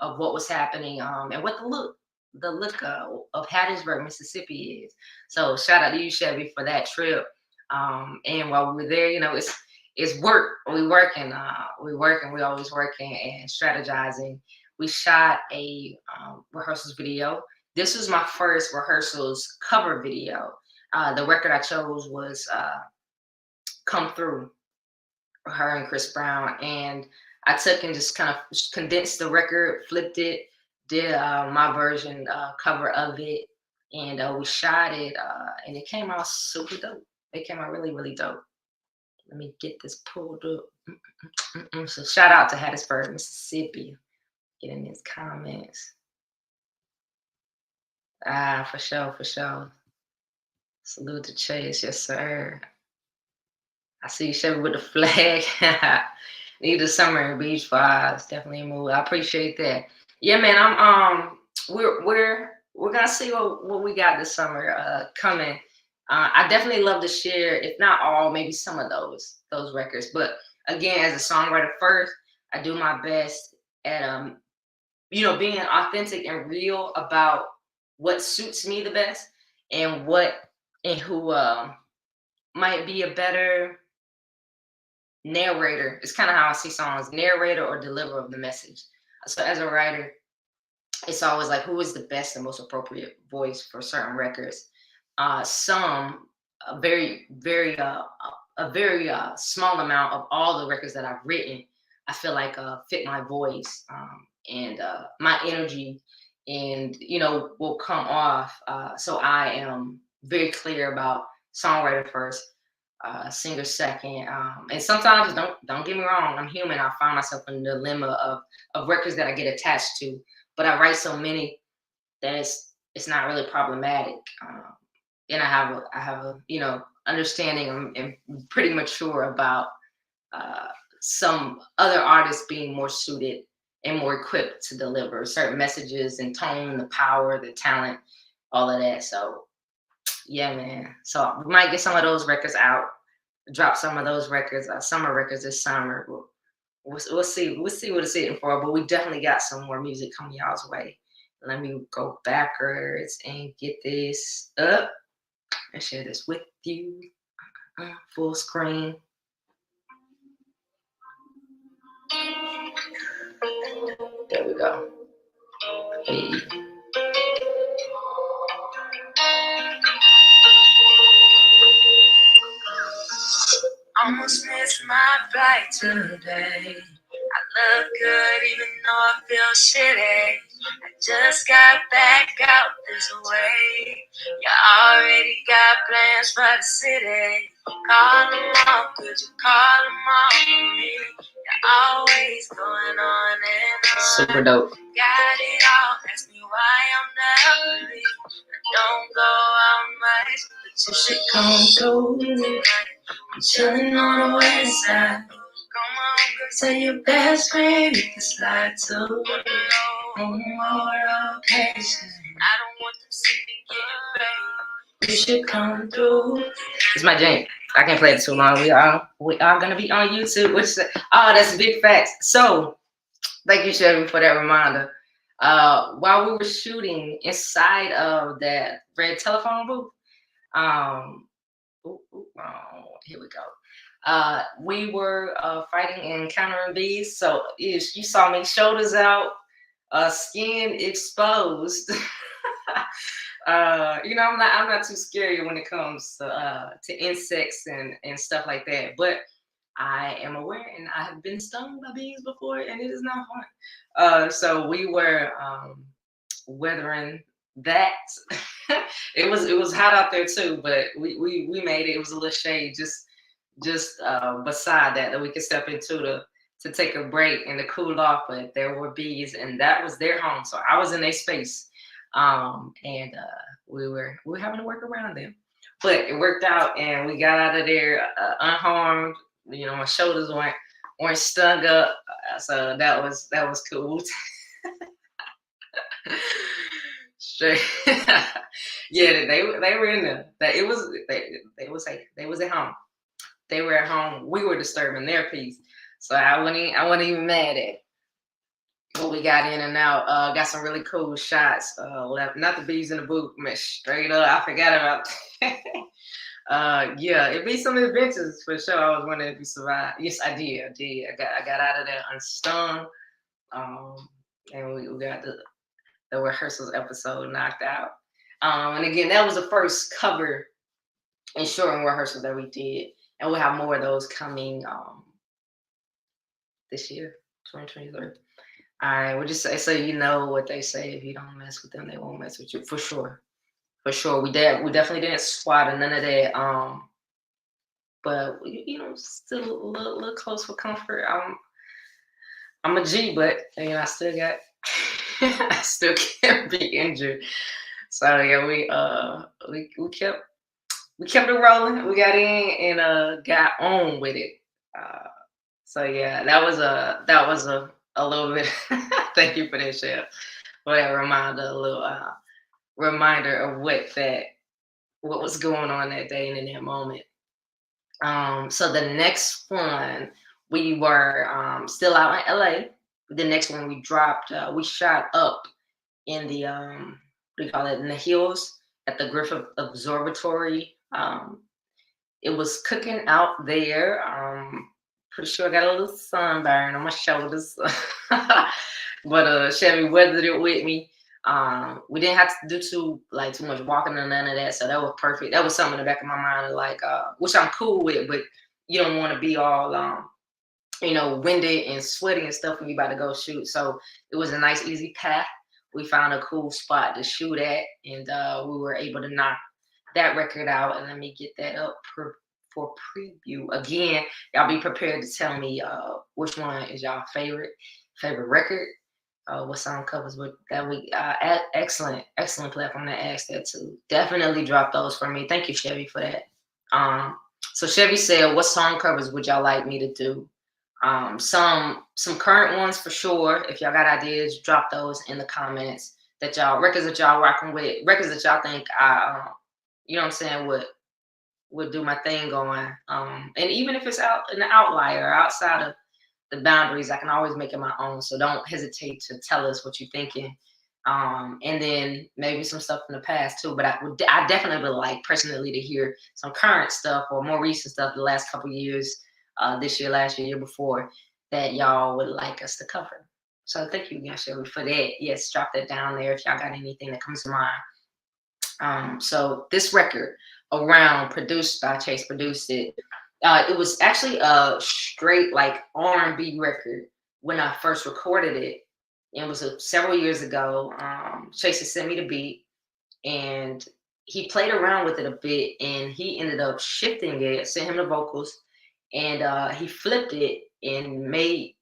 of what was happening, and what the look of Hattiesburg, Mississippi is. So shout out to you, Chevy, for that trip. And while we were there, it's work. We working. We always working and strategizing. We shot a ReHERsals video. This was my first ReHERsals cover video. The record I chose was "Come Through," her and Chris Brown, and I took and just kind of condensed the record, flipped it, did my version cover of it, and we shot it, and it came out super dope. It came out really dope. Let me get this pulled up. So shout out to Hattiesburg, Mississippi. Get in these comments. For sure. Salute to Chase, yes sir. I see Chevy with the flag. Need the summer beach vibes, definitely a move. I appreciate that. Yeah, man. We're gonna see what we got this summer coming. I definitely love to share, if not all, maybe some of those records. But again, as a songwriter first, I do my best at being authentic and real about what suits me the best and who might be a better narrator. It's kind of how I see songs, narrator or deliverer of the message. So as a writer, it's always like who is the best and most appropriate voice for certain records. Some a very very a very small amount of all the records that I've written, I feel like fit my voice and my energy, and will come off. So I am very clear about songwriter first, singer second, and sometimes don't get me wrong, I'm human. I find myself in the dilemma of records that I get attached to, but I write so many that it's not really problematic. And I have a understanding. I'm pretty mature about uh, some other artists being more suited and more equipped to deliver certain messages and tone, the power, the talent, all of that. So yeah, man. So we might get some of those records out, drop some of those records, summer records this summer. We'll see. We'll see what it's hitting for. But we definitely got some more music coming y'all's way. Let me go backwards and get this up and share this with you. Full screen. There we go. Hey. Almost missed my flight today. I look good even though I feel shitty. I just got back out this way. You already got plans for the city. Call them off, could you call them off for me? You're always going on and on. Super dope. Got it all, ask me why I'm never leaving. I don't go out much, but you should come through tonight. I'm chilling on the west side. Come on, girl, tell your best friend you can slide too. On more occasions. I don't want them see me get ready. You should come through. It's my jam. I can't play it too long. We are gonna be on YouTube. That's big facts. So thank you, Chevy, for that reminder. While we were shooting inside of that red telephone booth, here we go. We were fighting and countering bees. So you saw me shoulders out, skin exposed. I'm not too scary when it comes to insects and stuff like that. But I am aware, and I have been stung by bees before, and it is not fun. So we were weathering that. It was hot out there too, but we made it. It was a little shade just beside that we could step into to take a break and to cool off. But there were bees, and that was their home, so I was in their space, and we were having to work around them. But it worked out, and we got out of there unharmed. My shoulders weren't stung up, so that was cool. Straight. Yeah, they were in there. That it was they was at home. They were at home. We were disturbing their peace, so I wasn't even mad at it. But we got in and out. Got some really cool shots. Left not the bees in the booth, man. Straight up, I forgot about that. Yeah, it'd be some adventures for sure. I was wondering if you survived. Yes, I did. I got out of there unstung. And we got the ReHERsals episode knocked out. And again, that was the first cover and short rehearsal that we did, and we'll have more of those coming this year, 2023. All right, we'll just say, so you know what they say: if you don't mess with them, they won't mess with you. For sure. We definitely didn't swat or none of that. But still a little close for comfort. I'm a G, but I still got I still can't be injured. So yeah, we kept it rolling. We got in and got on with it. So yeah, that was a a little bit. Thank you for that, Chef. For that reminder, a little reminder of what was going on that day and in that moment. So the next one, we were still out in LA. The next one we dropped, we shot up in the what do you call it, in the hills at the Griffith Observatory. It was cooking out there. Pretty sure I got a little sunburn on my shoulders, but Chevy weathered it with me. We didn't have to do too much walking or none of that, so that was perfect. That was something in the back of my mind, like which I'm cool with, but you don't want to be all winded and sweaty and stuff when you about to go shoot. So it was a nice, easy path. We found a cool spot to shoot at, and we were able to knock that record out. And let me get that up for preview. Again, y'all be prepared to tell me which one is y'all favorite record. What song covers with that week. Excellent platform to ask that too. Definitely drop those for me. Thank you, Chevy, for that. So Chevy said, what song covers would y'all like me to do? Some current ones for sure. If y'all got ideas, drop those in the comments. Records that y'all rocking with, records that y'all think you know what I'm saying, would do my thing going. And even if it's out an outlier outside of the boundaries, I can always make it my own. So don't hesitate to tell us what you're thinking. And then maybe some stuff from the past too. But I definitely would like personally to hear some current stuff or more recent stuff the last couple of years, this year, last year, year before, that y'all would like us to cover. So thank you again, Shelby, for that. Yes, drop that down there if y'all got anything that comes to mind. So this record, Around, produced by Chase, produced it. It was actually a straight R&B record when I first recorded it. It was several years ago. Chase had sent me the beat, and he played around with it a bit, and he ended up shifting it, sent him the vocals, and he flipped it and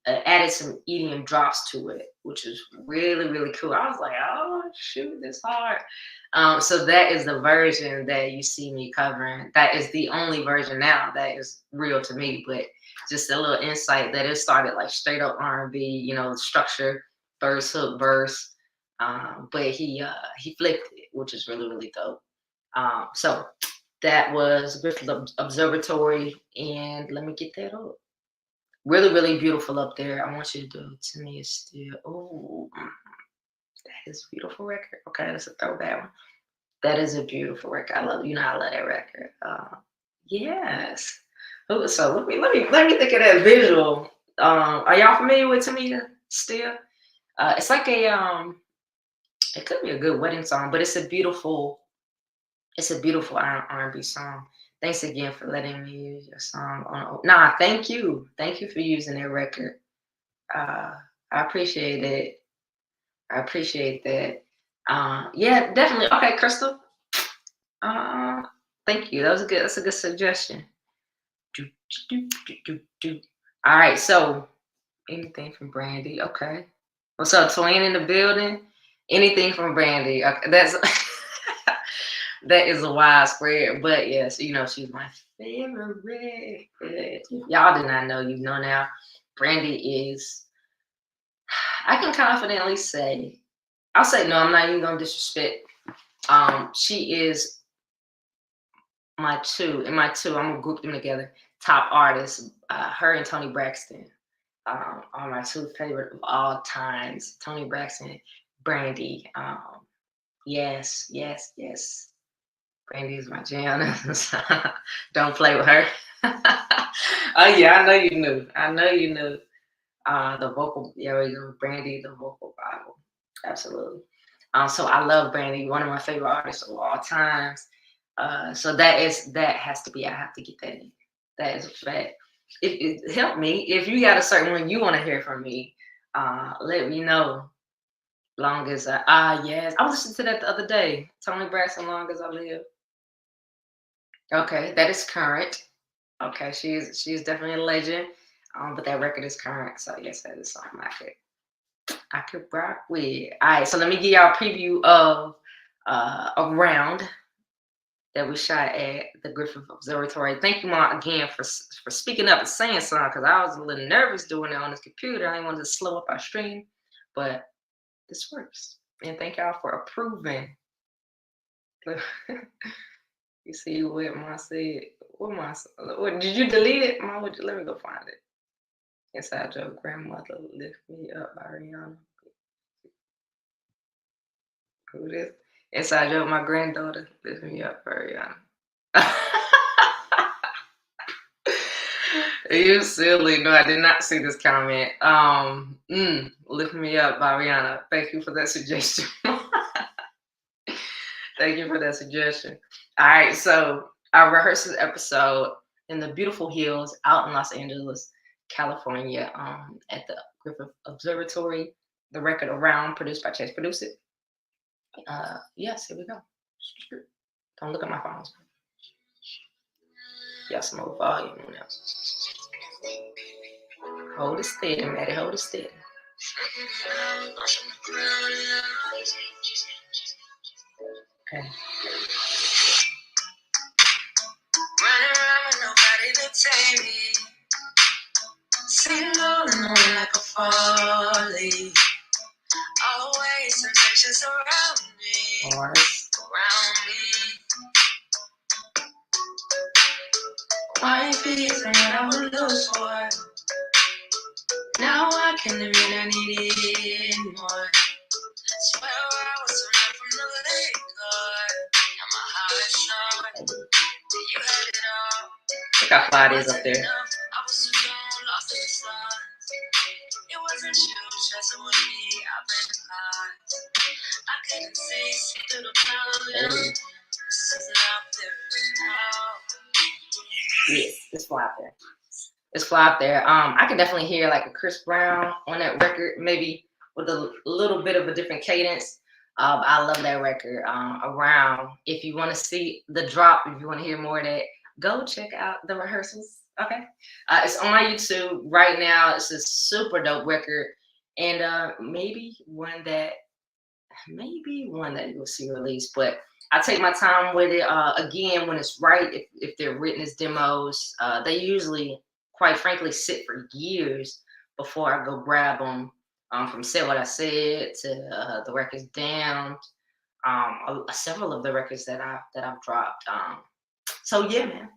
added some EDM drops to it, which was really, really cool. I was like, oh shoot, this hard. So that is the version that you see me covering. That is the only version now that is real to me, but just a little insight that it started straight up R&B, structure, verse, hook, verse. But he flipped it, which is really, really dope. So that was Griffith Observatory, and let me get that up. Really, really beautiful up there. I want you to do it to me. It's still, oh, that is a beautiful record. Okay, that's a throwback one. That is a beautiful record. I love, I love that record. Yes. So let me think of that visual. Are y'all familiar with Tamia still? It's like it could be a good wedding song, but it's a beautiful R&B song. Thanks again for letting me use your song. Thank you for using that record. I appreciate it. I appreciate that. Yeah, definitely. Okay, Crystal. Thank you. That's a good suggestion. All right, so anything from Brandy. Okay. What's up, Twin in the building? Anything from Brandy. Okay, that's that is a widespread, but yes, she's my favorite. Y'all did not know, now. Brandy is, I can confidently say, I'll say no, I'm not even gonna disrespect. She is my two, I'm gonna group them together. Top artists, her and Toni Braxton are my two favorite of all times. Toni Braxton, Brandy. Yes. Brandy is my jam. Don't play with her. Oh yeah, I know you knew. The vocal, yeah, we go. Brandy, the vocal Bible. Absolutely. So I love Brandy, one of my favorite artists of all times. So that has to be, I have to get that in. That is a fact. It help me. If you got a certain one you want to hear from me, let me know. Long as yes. I was listening to that the other day. Toni Braxton, Long As I Live. Okay, that is current. Okay, she's definitely a legend. But that record is current. So yes, that is something I could rock with. All right, so let me give y'all a preview of Around. that we shot at the Griffith Observatory. Thank you, Mom, again for speaking up and saying something, because I was a little nervous doing it on this computer. I didn't want to slow up our stream, but this works. And thank y'all for approving. You see what Ma said? What did you delete it? Ma, let me go find it. Inside Joke, Grandmother Lift Me Up by Rihanna. Who this? Inside Joke, my granddaughter Lift Me Up by Rihanna. You silly. No, I did not see this comment. Lift Me Up by Rihanna. Thank you for that suggestion. Thank you for that suggestion. All right, so our rehearsals episode in the beautiful hills out in Los Angeles, California, at the Griffith Observatory. The record Around, produced by Chase Produce It. Yes, here we go. Don't look at my phone. Yeah, some more volume now. Hold it steady, Mattie. Hold it steady. Okay. Running around with nobody to take me. Sitting all alone like a fall leaf. Always temptations around me. Around me. Why be something I would lose for? Now I can admit I needed more. Swear I was running from the liquor. And my heart short. You had it all. Look how fly it is up there. I was so young, lost in the stars. It wasn't you, stressing with me. I played the cards. I couldn't see through the clouds. This is out there now. Yes, it's fly out there. It's fly out there. I can definitely hear like a Chris Brown on that record, maybe with a little bit of a different cadence. I love that record. Around. If you want to see the drop, if you want to hear more of that, go check out the rehearsals. Okay, it's on my YouTube right now. It's a super dope record, and maybe one that you'll see released. But I take my time with it. Again, when it's right, if they're written as demos, they usually, quite frankly, sit for years before I go grab them. From Said What I Said to the records Damned, several of the records that I've dropped. So yeah, man.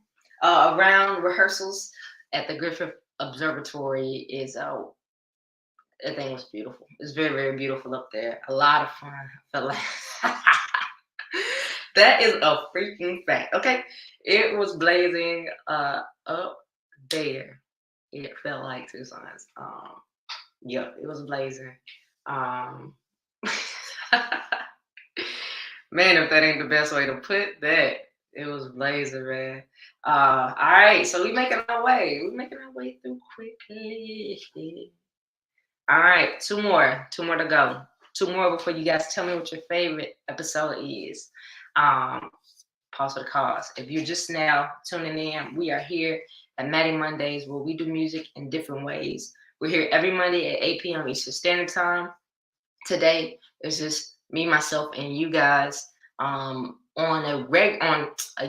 Around rehearsals at the Griffith Observatory is that thing was beautiful. It's very, very beautiful up there. A lot of fun. I felt like that is a freaking fact. Okay, it was blazing up there. It felt like Tucson's. Yep, it was blazing. Man, if that ain't the best way to put that, it was blazing, man. All right, so we're making our way. We're making our way through quickly. All right, two more to go. Two more before you guys tell me what your favorite episode is. Pause for the cause. If you're just now tuning in, we are here at Mattie Mondays, where we do music in different ways. We're here every Monday at 8 p.m. Eastern Standard Time. Today it's just me, myself, and you guys on a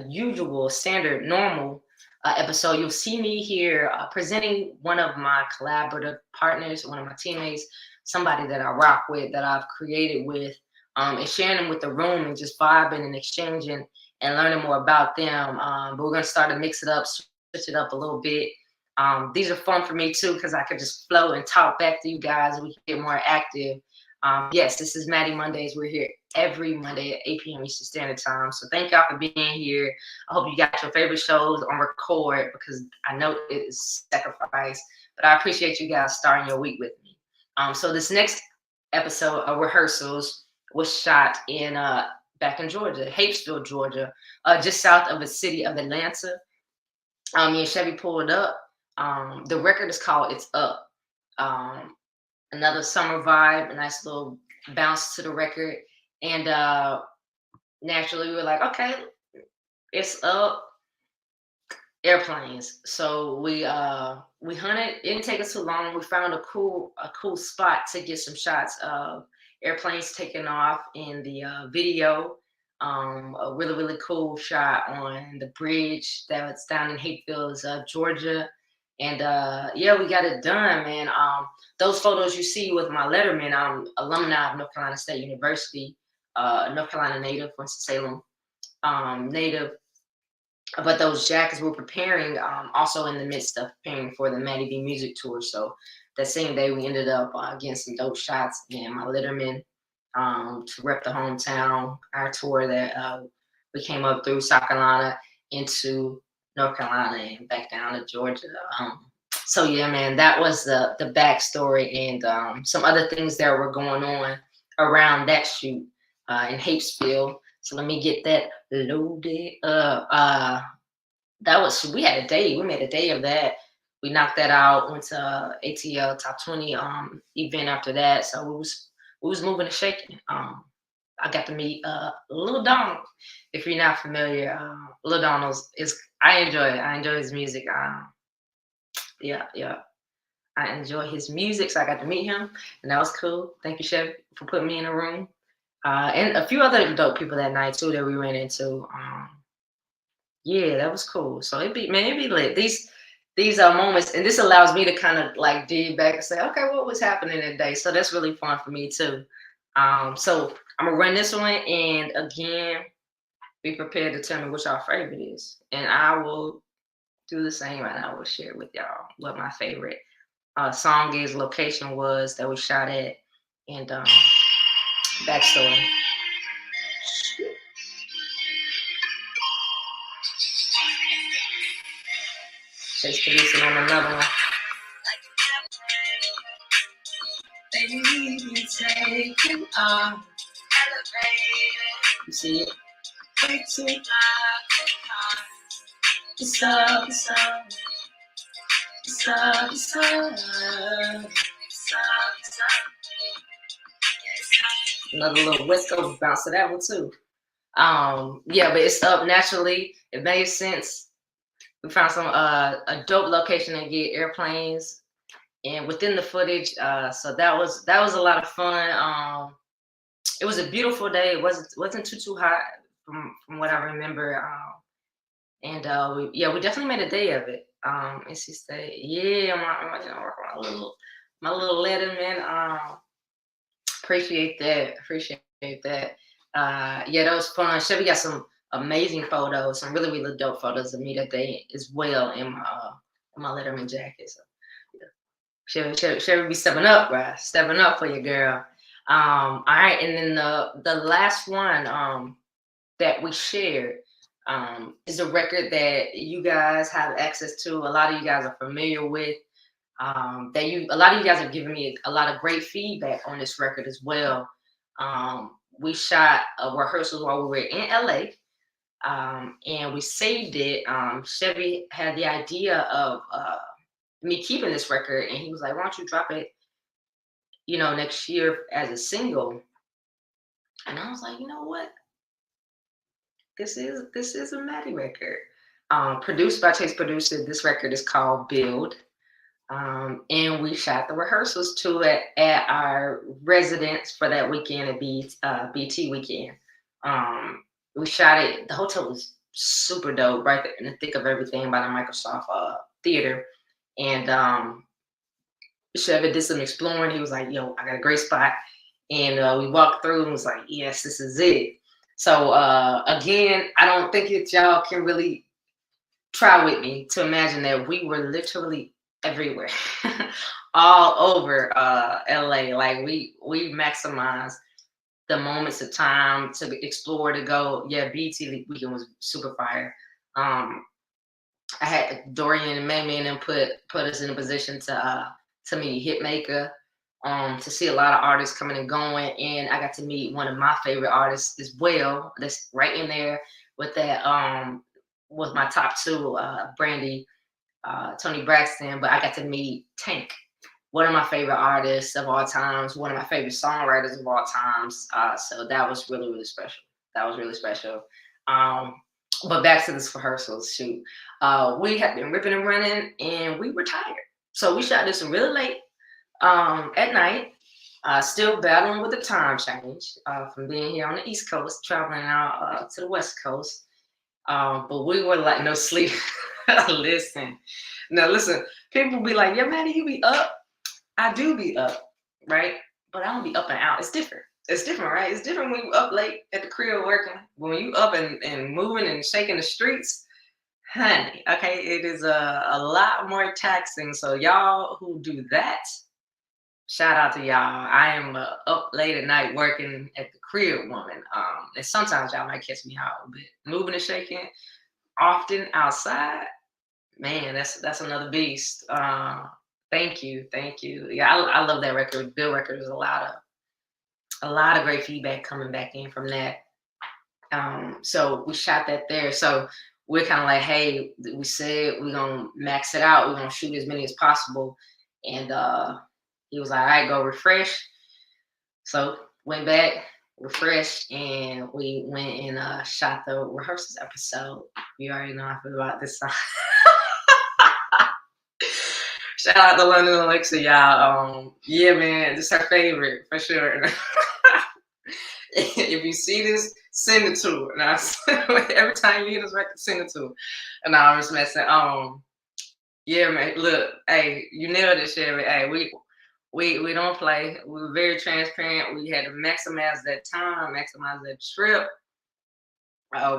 usual, standard, normal episode. You'll see me here presenting one of my collaborative partners, one of my teammates, somebody that I rock with, that I've created with, and sharing them with the room and just vibing and exchanging and learning more about them. But we're going to start to mix it up, switch it up a little bit. These are fun for me too, because I could just flow and talk back to you guys and we can get more active. Yes, this is Mattie Mondays. We're here every Monday at 8 p.m. Eastern Standard Time. So thank y'all for being here. I hope you got your favorite shows on record, because I know it is sacrifice, but I appreciate you guys starting your week with me. So this next episode of rehearsals was shot in back in Georgia, Hapesville, Georgia, just south of the city of Atlanta. Me and Chevy pulled up. The record is called It's Up. Another summer vibe, a nice little bounce to the record. And naturally we were like, okay, it's up. Airplanes. So we hunted. It didn't take us too long. We found a cool spot to get some shots of airplanes taking off in the video. A really, really cool shot on the bridge that was down in Hateville, Georgia. And yeah, we got it done, man. Those photos you see with my letterman, I'm alumni of North Carolina State University, North Carolina native, Winston-Salem native. But those jackets were preparing, also in the midst of preparing for the Mattie B music tour. So that same day, we ended up getting some dope shots, and my letterman to rep the hometown, our tour that we came up through South Carolina into North Carolina and back down to Georgia. So yeah, man, that was the backstory and some other things that were going on around that shoot in Hapesville. So let me get that loaded up. We had a day. We made a day of that. We knocked that out. Went to ATL Top 20 event after that. So we was moving and shaking. I got to meet Lil Donald. If you're not familiar, Lil Donald is. I enjoy it. I enjoy his music. Yeah. I enjoy his music, so I got to meet him, and that was cool. Thank you, Chef, for putting me in a room. And a few other dope people that night too that we ran into. Yeah, that was cool. So it'd be lit. These are moments, and this allows me to kind of like dig back and say, okay, what was happening today? So that's really fun for me too. So I'm gonna run this one, and again, be prepared to tell me which our favorite is, and I will do the same, and I will share with y'all what my favorite song is, location was that we shot at, and backstory. Chase producing on another one. Baby, taking off. You see it? It's up. Another little West Coast bounce to that one too. Yeah, but it's up naturally. It made sense. We found some a dope location to get airplanes and within the footage. So that was a lot of fun. It was a beautiful day. It wasn't too hot from what I remember. And we definitely made a day of it. And she said, yeah, my little letterman. Appreciate that. Yeah, that was fun. Chevy got some amazing photos, some really, really dope photos of me that day as well in my letterman jacket. So yeah. Chevy be stepping up, right? Stepping up for your girl. All right, and then the last one that we shared is a record that you guys have access to. A lot of you guys are familiar with. A lot of you guys have given me a lot of great feedback on this record as well. We shot rehearsals while we were in LA, and we saved it. Chevy had the idea of me keeping this record, and he was like, "Why don't you drop it, next year as a single?" And I was like, "You know what? This is a Mattie record." Produced by Chase Producer. This record is called Build. And we shot the rehearsals to it at our residence for that weekend at BT weekend. We shot it. The hotel was super dope, right there in the thick of everything by the Microsoft Theater. And Chevy did some exploring. He was like, "Yo, I got a great spot." And we walked through and was like, "Yes, this is it." So again, I don't think that y'all can really try with me to imagine that we were literally everywhere, all over LA. Like we maximized the moments of time to explore, to go. Yeah, BT weekend was super fire. I had Dorian and Mamie and them put us in a position to meet Hitmaker, to see a lot of artists coming and going, and I got to meet one of my favorite artists as well. That's right in there with that. Was my top two, Brandy. Tony Braxton, but I got to meet Tank, one of my favorite artists of all times, one of my favorite songwriters of all times. So that was really, really special. But back to this rehearsals shoot. We had been ripping and running, and we were tired. So we shot this really late at night. Still battling with the time change from being here on the East Coast, traveling out to the West Coast. But we were like, no sleep. Listen, now listen, people be like, yeah, Mattie, you be up. I do be up, right? But I don't be up and out. It's different. It's different, right? It's different when you up late at the crib working. When you up and moving and shaking the streets, honey, okay, it is a lot more taxing. So y'all who do that, shout out to y'all. I am up late at night working at the crib woman. And sometimes y'all might catch me out, but moving and shaking often outside, man, that's another beast. Thank you. Yeah, I love that record. Bill record. There's a lot of great feedback coming back in from that. So we shot that there. So we're kind of like, hey, we said we're gonna max it out. We're gonna shoot as many as possible. And he was like, all right, go refresh. So went back, refreshed, and we went and shot the ReHERsals episode. You already know I feel about this song. Shout out to London Alexa, y'all. Yeah, man, this is her favorite for sure. If you see this, send it to her. Now, every time you hear this record, send it to her. And I'm just messing. Yeah, man. Look, hey, you nailed it, Sherry. Hey, we don't play. We were very transparent. We had to maximize that time, maximize that trip.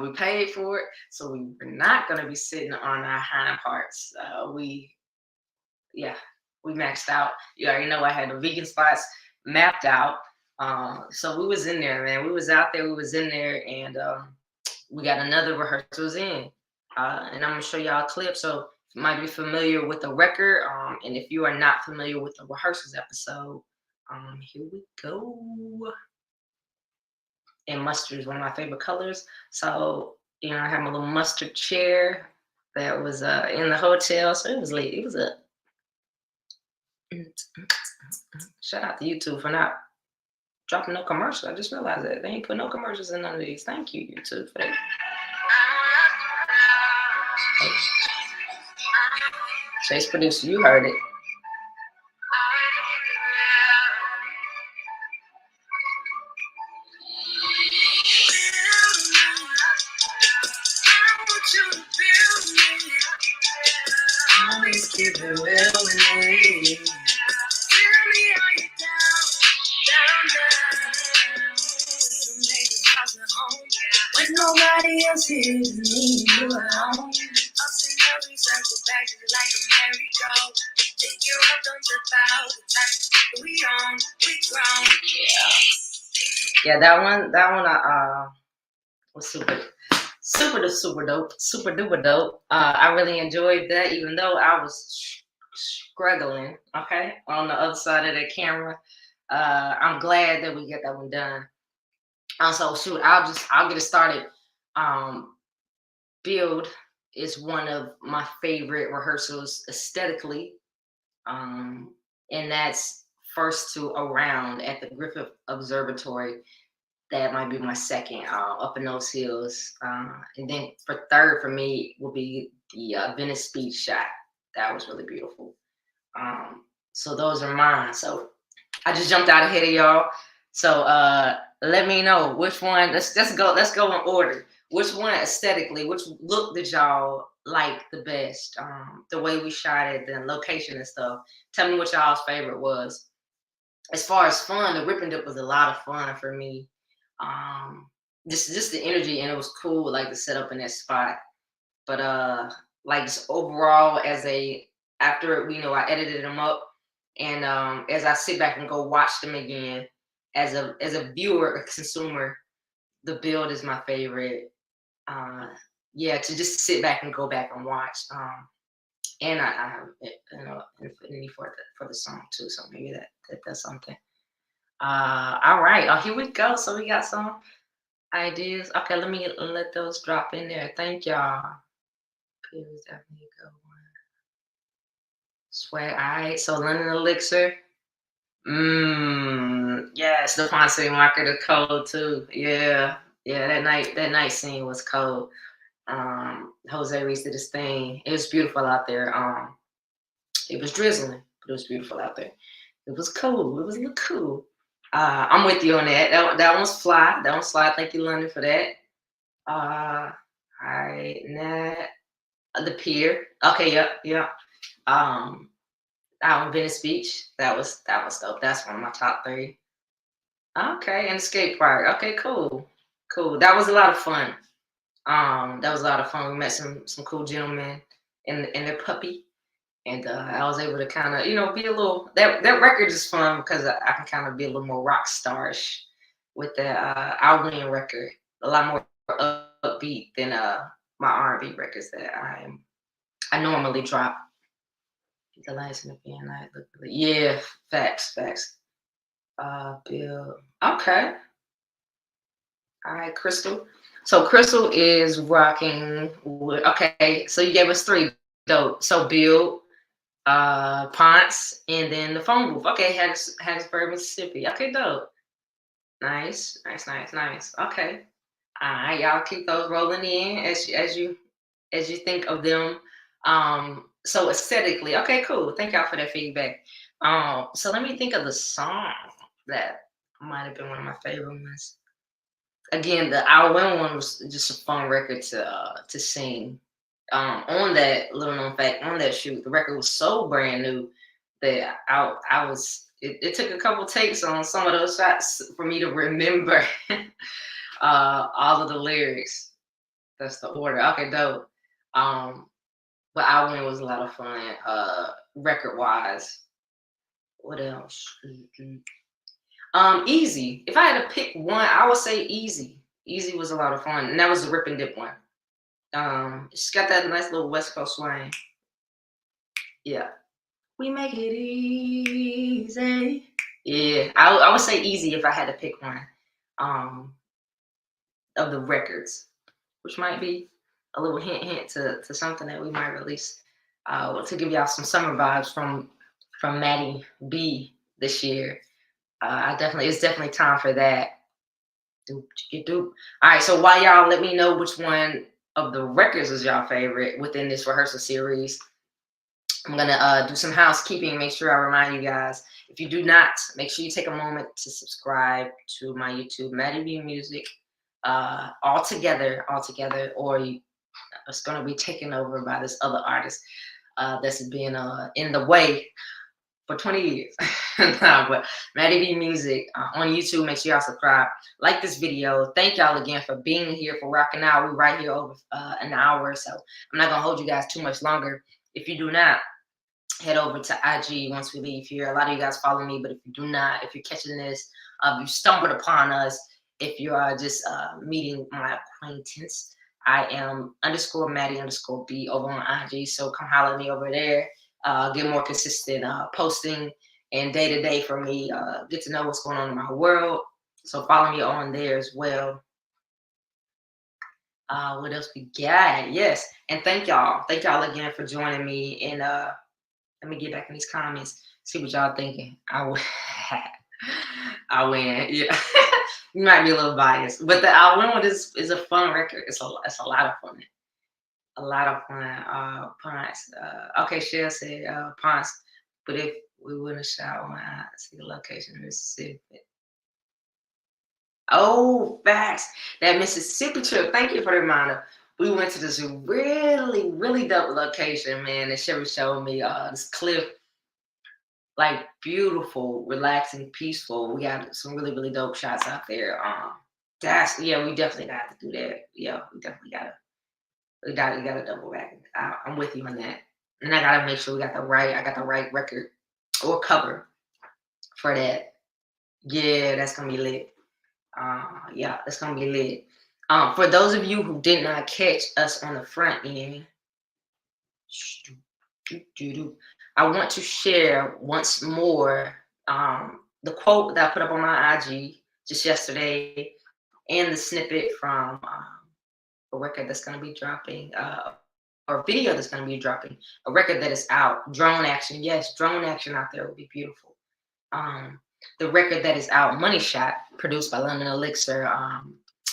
We paid for it, so we were not gonna be sitting on our hind parts. We maxed out. You already know I had the vegan spots mapped out. So we was in there, man. We was out there, we was in there, and we got another ReHERsals in. And I'm gonna show y'all a clip. So you might be familiar with the record. And if you are not familiar with the ReHERsals episode, here we go. And mustard is one of my favorite colors. So, you know, I have my little mustard chair that was in the hotel. So it was late. It was a shout out to YouTube for not dropping no commercials. I just realized that they ain't put no commercials in none of these. Thank you, YouTube, for that. Chase producer, you heard it. Always keep it real with me. When nobody else here, leave you alone. Ups and downs, we circle back like a merry-go. Pick you up, don't trip out. The type we on, we grown. Yeah, that one was super dope, super duper dope. I really enjoyed that, even though I was struggling, okay, on the other side of the camera. I'm glad that we get that one done. So shoot, I'll get it started. Build is one of my favorite ReHERsals aesthetically. And that's First to Around at the Griffith Observatory. That might be my second, Up in Those Hills. And then for third for me will be the Venice Beach shot. That was really beautiful. So those are mine. So I just jumped out ahead of y'all. So let me know which one. Let's go in order. Which one aesthetically, which look did y'all like the best? The way we shot it, the location and stuff. Tell me what y'all's favorite was. As far as fun, the Rip and Dip was a lot of fun for me. Just the energy, and it was cool, like the setup in that spot. But like just overall, after I edited them up, and as I sit back and go watch them again, as a viewer, a consumer, the build is my favorite. To just sit back and go back and watch. And I have infinity for the song too, so maybe that does something. All right, here we go. So we got some ideas. Okay, let those drop in there. Thank y'all. Please definitely a good one. Swag. All right, so London Elixir. Yes, the Ponce market is cold too. Yeah, that night scene was cold. Jose Reese did his thing. It was beautiful out there. It was drizzling, but it was beautiful out there. It was cool. It was cool. I'm with you on that. That one's fly. That one's fly. Thank you, London, for that. All right, the pier. Okay, yep. Um, out in Venice Beach. That was dope. That's one of my top three. Okay, and the skate park. Okay, cool. That was a lot of fun. That was a lot of fun. We met some cool gentlemen and their puppy, and I was able to kind of be a little. That record is fun because I can kind of be a little more rock starish with that Our Win record. A lot more upbeat than my R&B records that I normally drop. The lights in the being night. Yeah, facts. Bill. Okay. All right, Crystal. So Crystal is rocking with, okay, so you gave us three. Dope. So Bill, Ponce, and then the phone booth. Okay, Hattiesburg, Mississippi. Okay, dope. Nice. Okay. All right, y'all keep those rolling in as you think of them. So aesthetically, okay, cool. Thank y'all for that feedback. So let me think of the song that might have been one of my favorite ones. Again, the Our Win one was just a fun record to sing. On that little known fact, on that shoot, the record was so brand new that I was. It took a couple takes on some of those shots for me to remember all of the lyrics. That's the order. Okay, dope. But Our Win was a lot of fun. Record wise, what else? Easy. If I had to pick one, I would say Easy. Easy was a lot of fun, and that was the Rip and Dip one. She's got that nice little West Coast swing. Yeah. We make it easy. Yeah, I would say Easy if I had to pick one. Of the records, which might be a little hint to something that we might release. To give y'all some summer vibes from Mattie B this year. It's definitely time for that. All right, so why y'all let me know which one of the records is y'all favorite within this rehearsal series. I'm gonna do some housekeeping. Make sure I remind you guys, if you do not, make sure you take a moment to subscribe to my YouTube, Mattie B Music, all together, or it's gonna be taken over by this other artist that's been in the way for 20 years. Nah, but Mattie B Music on YouTube. Make sure y'all subscribe, like this video. Thank y'all again for being here, for rocking out. We're right here over an hour, so I'm not gonna hold you guys too much longer. If you do not, head over to IG once we leave here. A lot of you guys follow me, but if you do not, if you're catching this, you stumbled upon us, if you are just meeting my acquaintance, I am _Mattie_B over on IG. So come holler at me over there. Get more consistent posting and day to day for me. Get to know what's going on in my world. So follow me on there as well. What else we got? Yes, and thank y'all again for joining me. And let me get back in these comments, see what y'all thinking. I win. Yeah. You might be a little biased, but the I Win one is a fun record. It's a lot of fun. A lot of fun. Ponce. Okay, Shell said Ponce, but if we wouldn't shout when I see the location in Mississippi. Oh, facts. That Mississippi trip. Thank you for the reminder. We went to this really, really dope location, man. And Sherry showed me this cliff, like beautiful, relaxing, peaceful. We got some really, really dope shots out there. We definitely got to do that. Yeah, we definitely gotta double back. I'm with you on that. And I gotta make sure I got the right record or cover for that. Yeah, that's gonna be lit. That's gonna be lit. For those of you who did not catch us on the front end, I want to share once more the quote that I put up on my IG just yesterday, and the snippet from a record that's going to be dropping, or video that's going to be dropping, a record that is out. Drone Action. Yes, Drone Action out there would be beautiful. The record that is out, Money Shot, produced by London Elixir,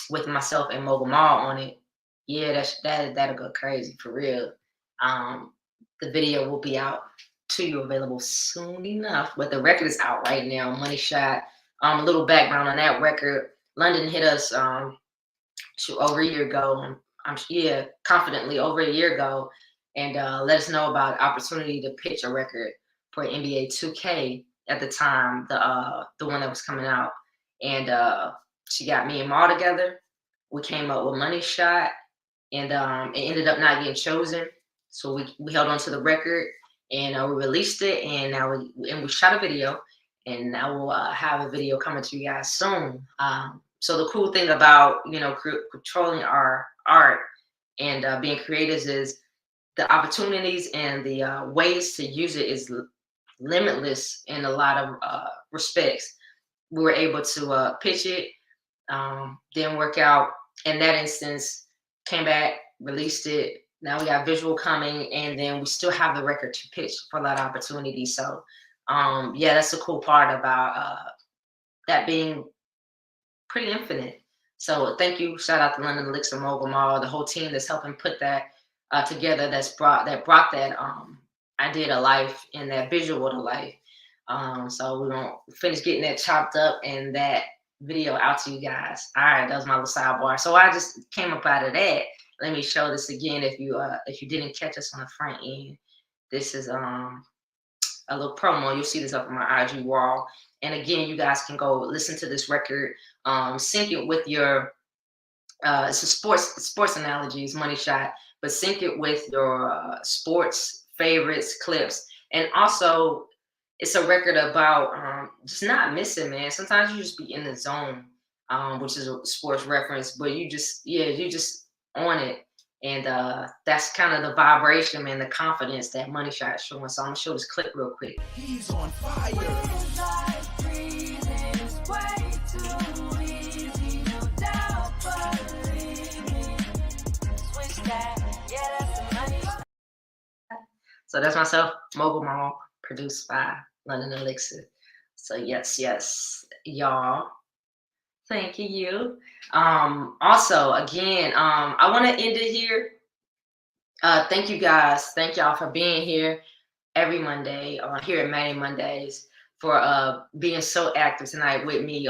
with myself and Mogul Mall on it. Yeah, that'll go crazy for real. The video will be out to you, available soon enough, but the record is out right now. Money Shot, A little background on that record. London hit us over a year ago. Confidently over a year ago, and let us know about opportunity to pitch a record for NBA 2K at the time, the one that was coming out. And she got me and Maul together. We came up with Money Shot, and it ended up not getting chosen. So we held on to the record, and we released it, and now we shot a video, and now we'll have a video coming to you guys soon. So the cool thing about controlling our art and being creators is the opportunities and the ways to use it is limitless in a lot of respects. We were able to pitch it, didn't work out in that instance, came back, released it. Now we got visual coming, and then we still have the record to pitch for a lot of opportunities. So yeah, that's the cool part about that being pretty infinite. So thank you, shout out to London Elixir, Mogul Mall, the whole team that's helping put that together. That's brought that idea to life and that visual to life. So we're gonna finish getting that chopped up and that video out to you guys. All right, that was my little sidebar. So I just came up out of that. Let me show this again if you didn't catch us on the front end. This is a little promo. You'll see this up on my IG wall. And again, you guys can go listen to this record, sync it with your it's a sports analogies, Money Shot, but sync it with your sports favorites, clips, and also it's a record about just not missing, man. Sometimes you just be in the zone, which is a sports reference, but you just on it, and that's kind of the vibration, man, the confidence that Money Shot is showing. So I'm gonna show this clip real quick. He's on fire. So that's myself, Mogul Mall, produced by London Elixir. So yes, y'all. Thank you. Also, again, I want to end it here. Thank you guys. Thank y'all for being here every Monday here at Mattie Mondays, for being so active tonight with me,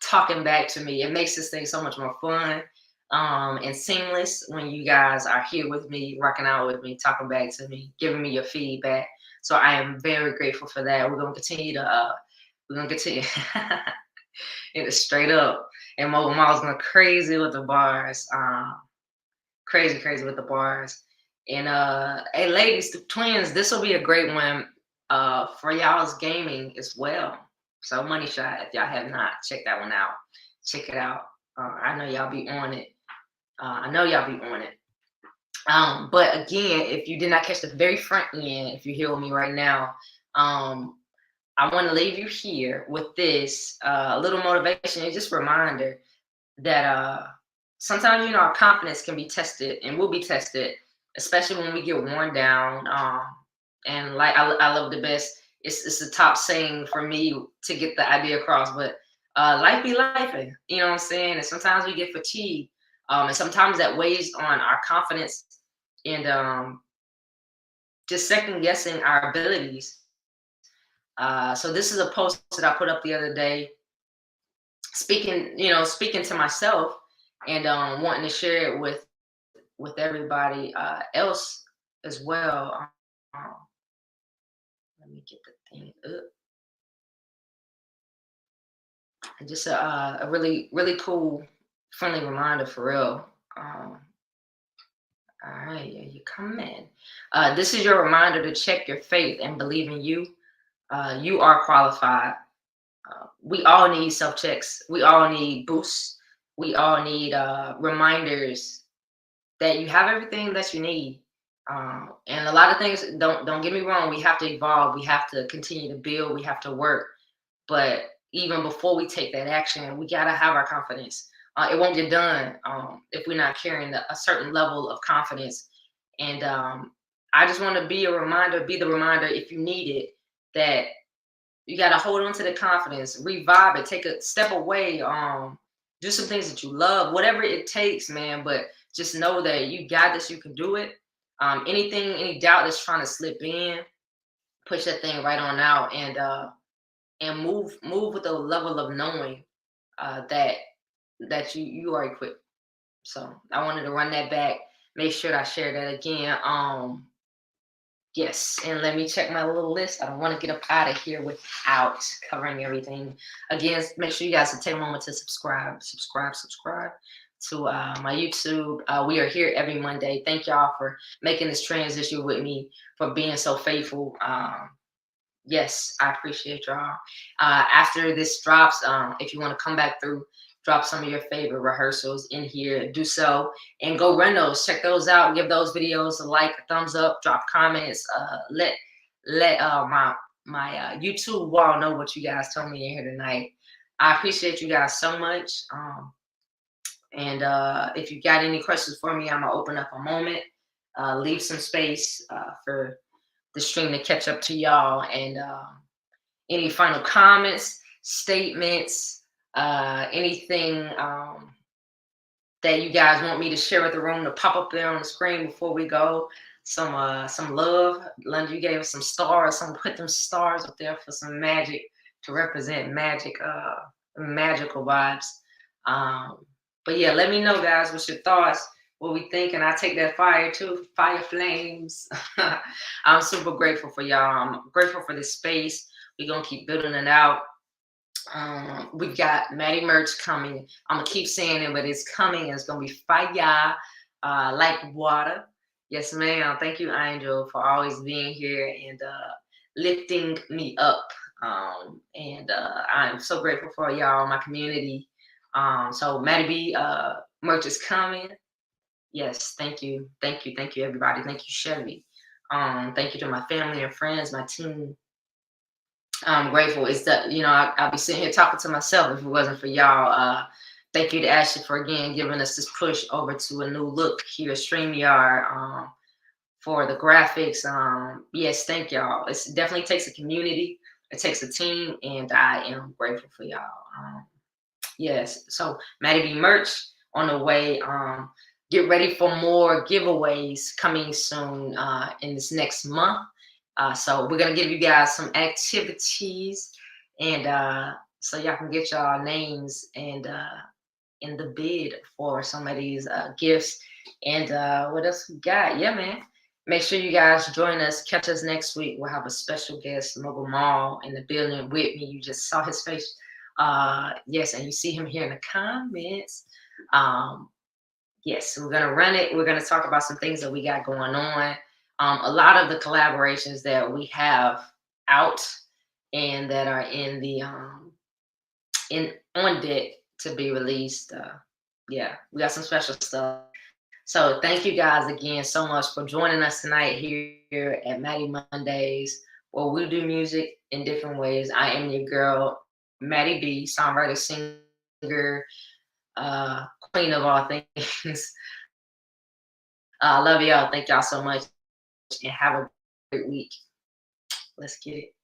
talking back to me. It makes this thing so much more fun and seamless when you guys are here with me, rocking out with me, talking back to me, giving me your feedback. So I am very grateful for that. We're gonna continue. It straight up. And Mogul Mall's going crazy with the bars. Crazy with the bars. And hey, ladies, the twins, this will be a great one for y'all's gaming as well. So Money Shot, if y'all have not checked that one out, check it out. I know y'all be on it. But again, if you did not catch the very front end, if you're here with me right now, I want to leave you here with this little motivation and just reminder that sometimes, our confidence can be tested and will be tested, especially when we get worn down. And like I love the best. It's the top saying for me to get the idea across. But life be lifing, you know what I'm saying? And sometimes we get fatigued, and sometimes that weighs on our confidence and just second guessing our abilities. So this is a post that I put up the other day, speaking to myself and wanting to share it with everybody else as well. Let me get the thing up. And just a really, really cool, friendly reminder for real. All right, you come in. This is your reminder to check your faith and believe in you. You are qualified. We all need self-checks. We all need boosts. We all need reminders that you have everything that you need. And a lot of things, don't get me wrong, we have to evolve. We have to continue to build. We have to work. But even before we take that action, we got to have our confidence. It won't get done if we're not carrying a certain level of confidence. And I just want to be the reminder if you need it, that you got to hold on to the confidence, revive it, take a step away, do some things that you love, whatever it takes, man. But just know that you got this, you can do it. Any doubt that's trying to slip in, push that thing right on out. And and move with a level of knowing that you are equipped. So I wanted to run that back, make sure I share that again. Yes, and let me check my little list. I don't want to get up out of here without covering everything. Again, make sure you guys take a moment to subscribe to my YouTube. We are here every Monday. Thank y'all for making this transition with me, for being so faithful. Yes, I appreciate y'all. After this drops, if you want to come back through, drop some of your favorite rehearsals in here, do so, and go run those, check those out, give those videos a like, a thumbs up, drop comments, let my YouTube wall know what you guys told me in here tonight. I appreciate you guys so much. And if you got any questions for me, I'm gonna open up a moment, leave some space for the stream to catch up to y'all. And any final comments, statements, anything that you guys want me to share with the room to pop up there on the screen before we go. Some love. London, you gave us some stars. Someone put them stars up there for some magic, to represent magic, magical vibes. But yeah, let me know, guys, what's your thoughts, what we think, and I take that fire too, fire flames. I'm super grateful for y'all. I'm grateful for this space. We're gonna keep building it out. We've got Mattie merch coming. I'm gonna keep saying it, but it's coming. It's gonna be fire, like water. Yes, ma'am. Thank you, Angel, for always being here and lifting me up. And I'm so grateful for y'all, my community. So Mattie B merch is coming. Yes, thank you, everybody. Thank you, Chevy. Thank you to my family and friends, my team. I'm grateful. It's that, you know, I'll be sitting here talking to myself if it wasn't for y'all. Thank you to Ashley for again giving us this push over to a new look here at StreamYard, for the graphics. Yes, thank y'all. It definitely takes a community. It takes a team, and I am grateful for y'all. Yes, so Mattie B merch on the way. Get ready for more giveaways coming soon in this next month. So we're gonna give you guys some activities, and so y'all can get y'all names and in the bid for some of these gifts. And what else we got? Yeah, man. Make sure you guys join us. Catch us next week. We'll have a special guest, Mogul Mall, in the building with me. You just saw his face. Yes, and you see him here in the comments. Yes, we're gonna run it. We're gonna talk about some things that we got going on. A lot of the collaborations that we have out and that are in the on deck to be released. Yeah, we got some special stuff. So thank you guys again so much for joining us tonight here at Mattie Mondays, where we do music in different ways. I am your girl, Mattie B, songwriter, singer, queen of all things. I love y'all. Thank y'all so much, and have a great week. Let's get it.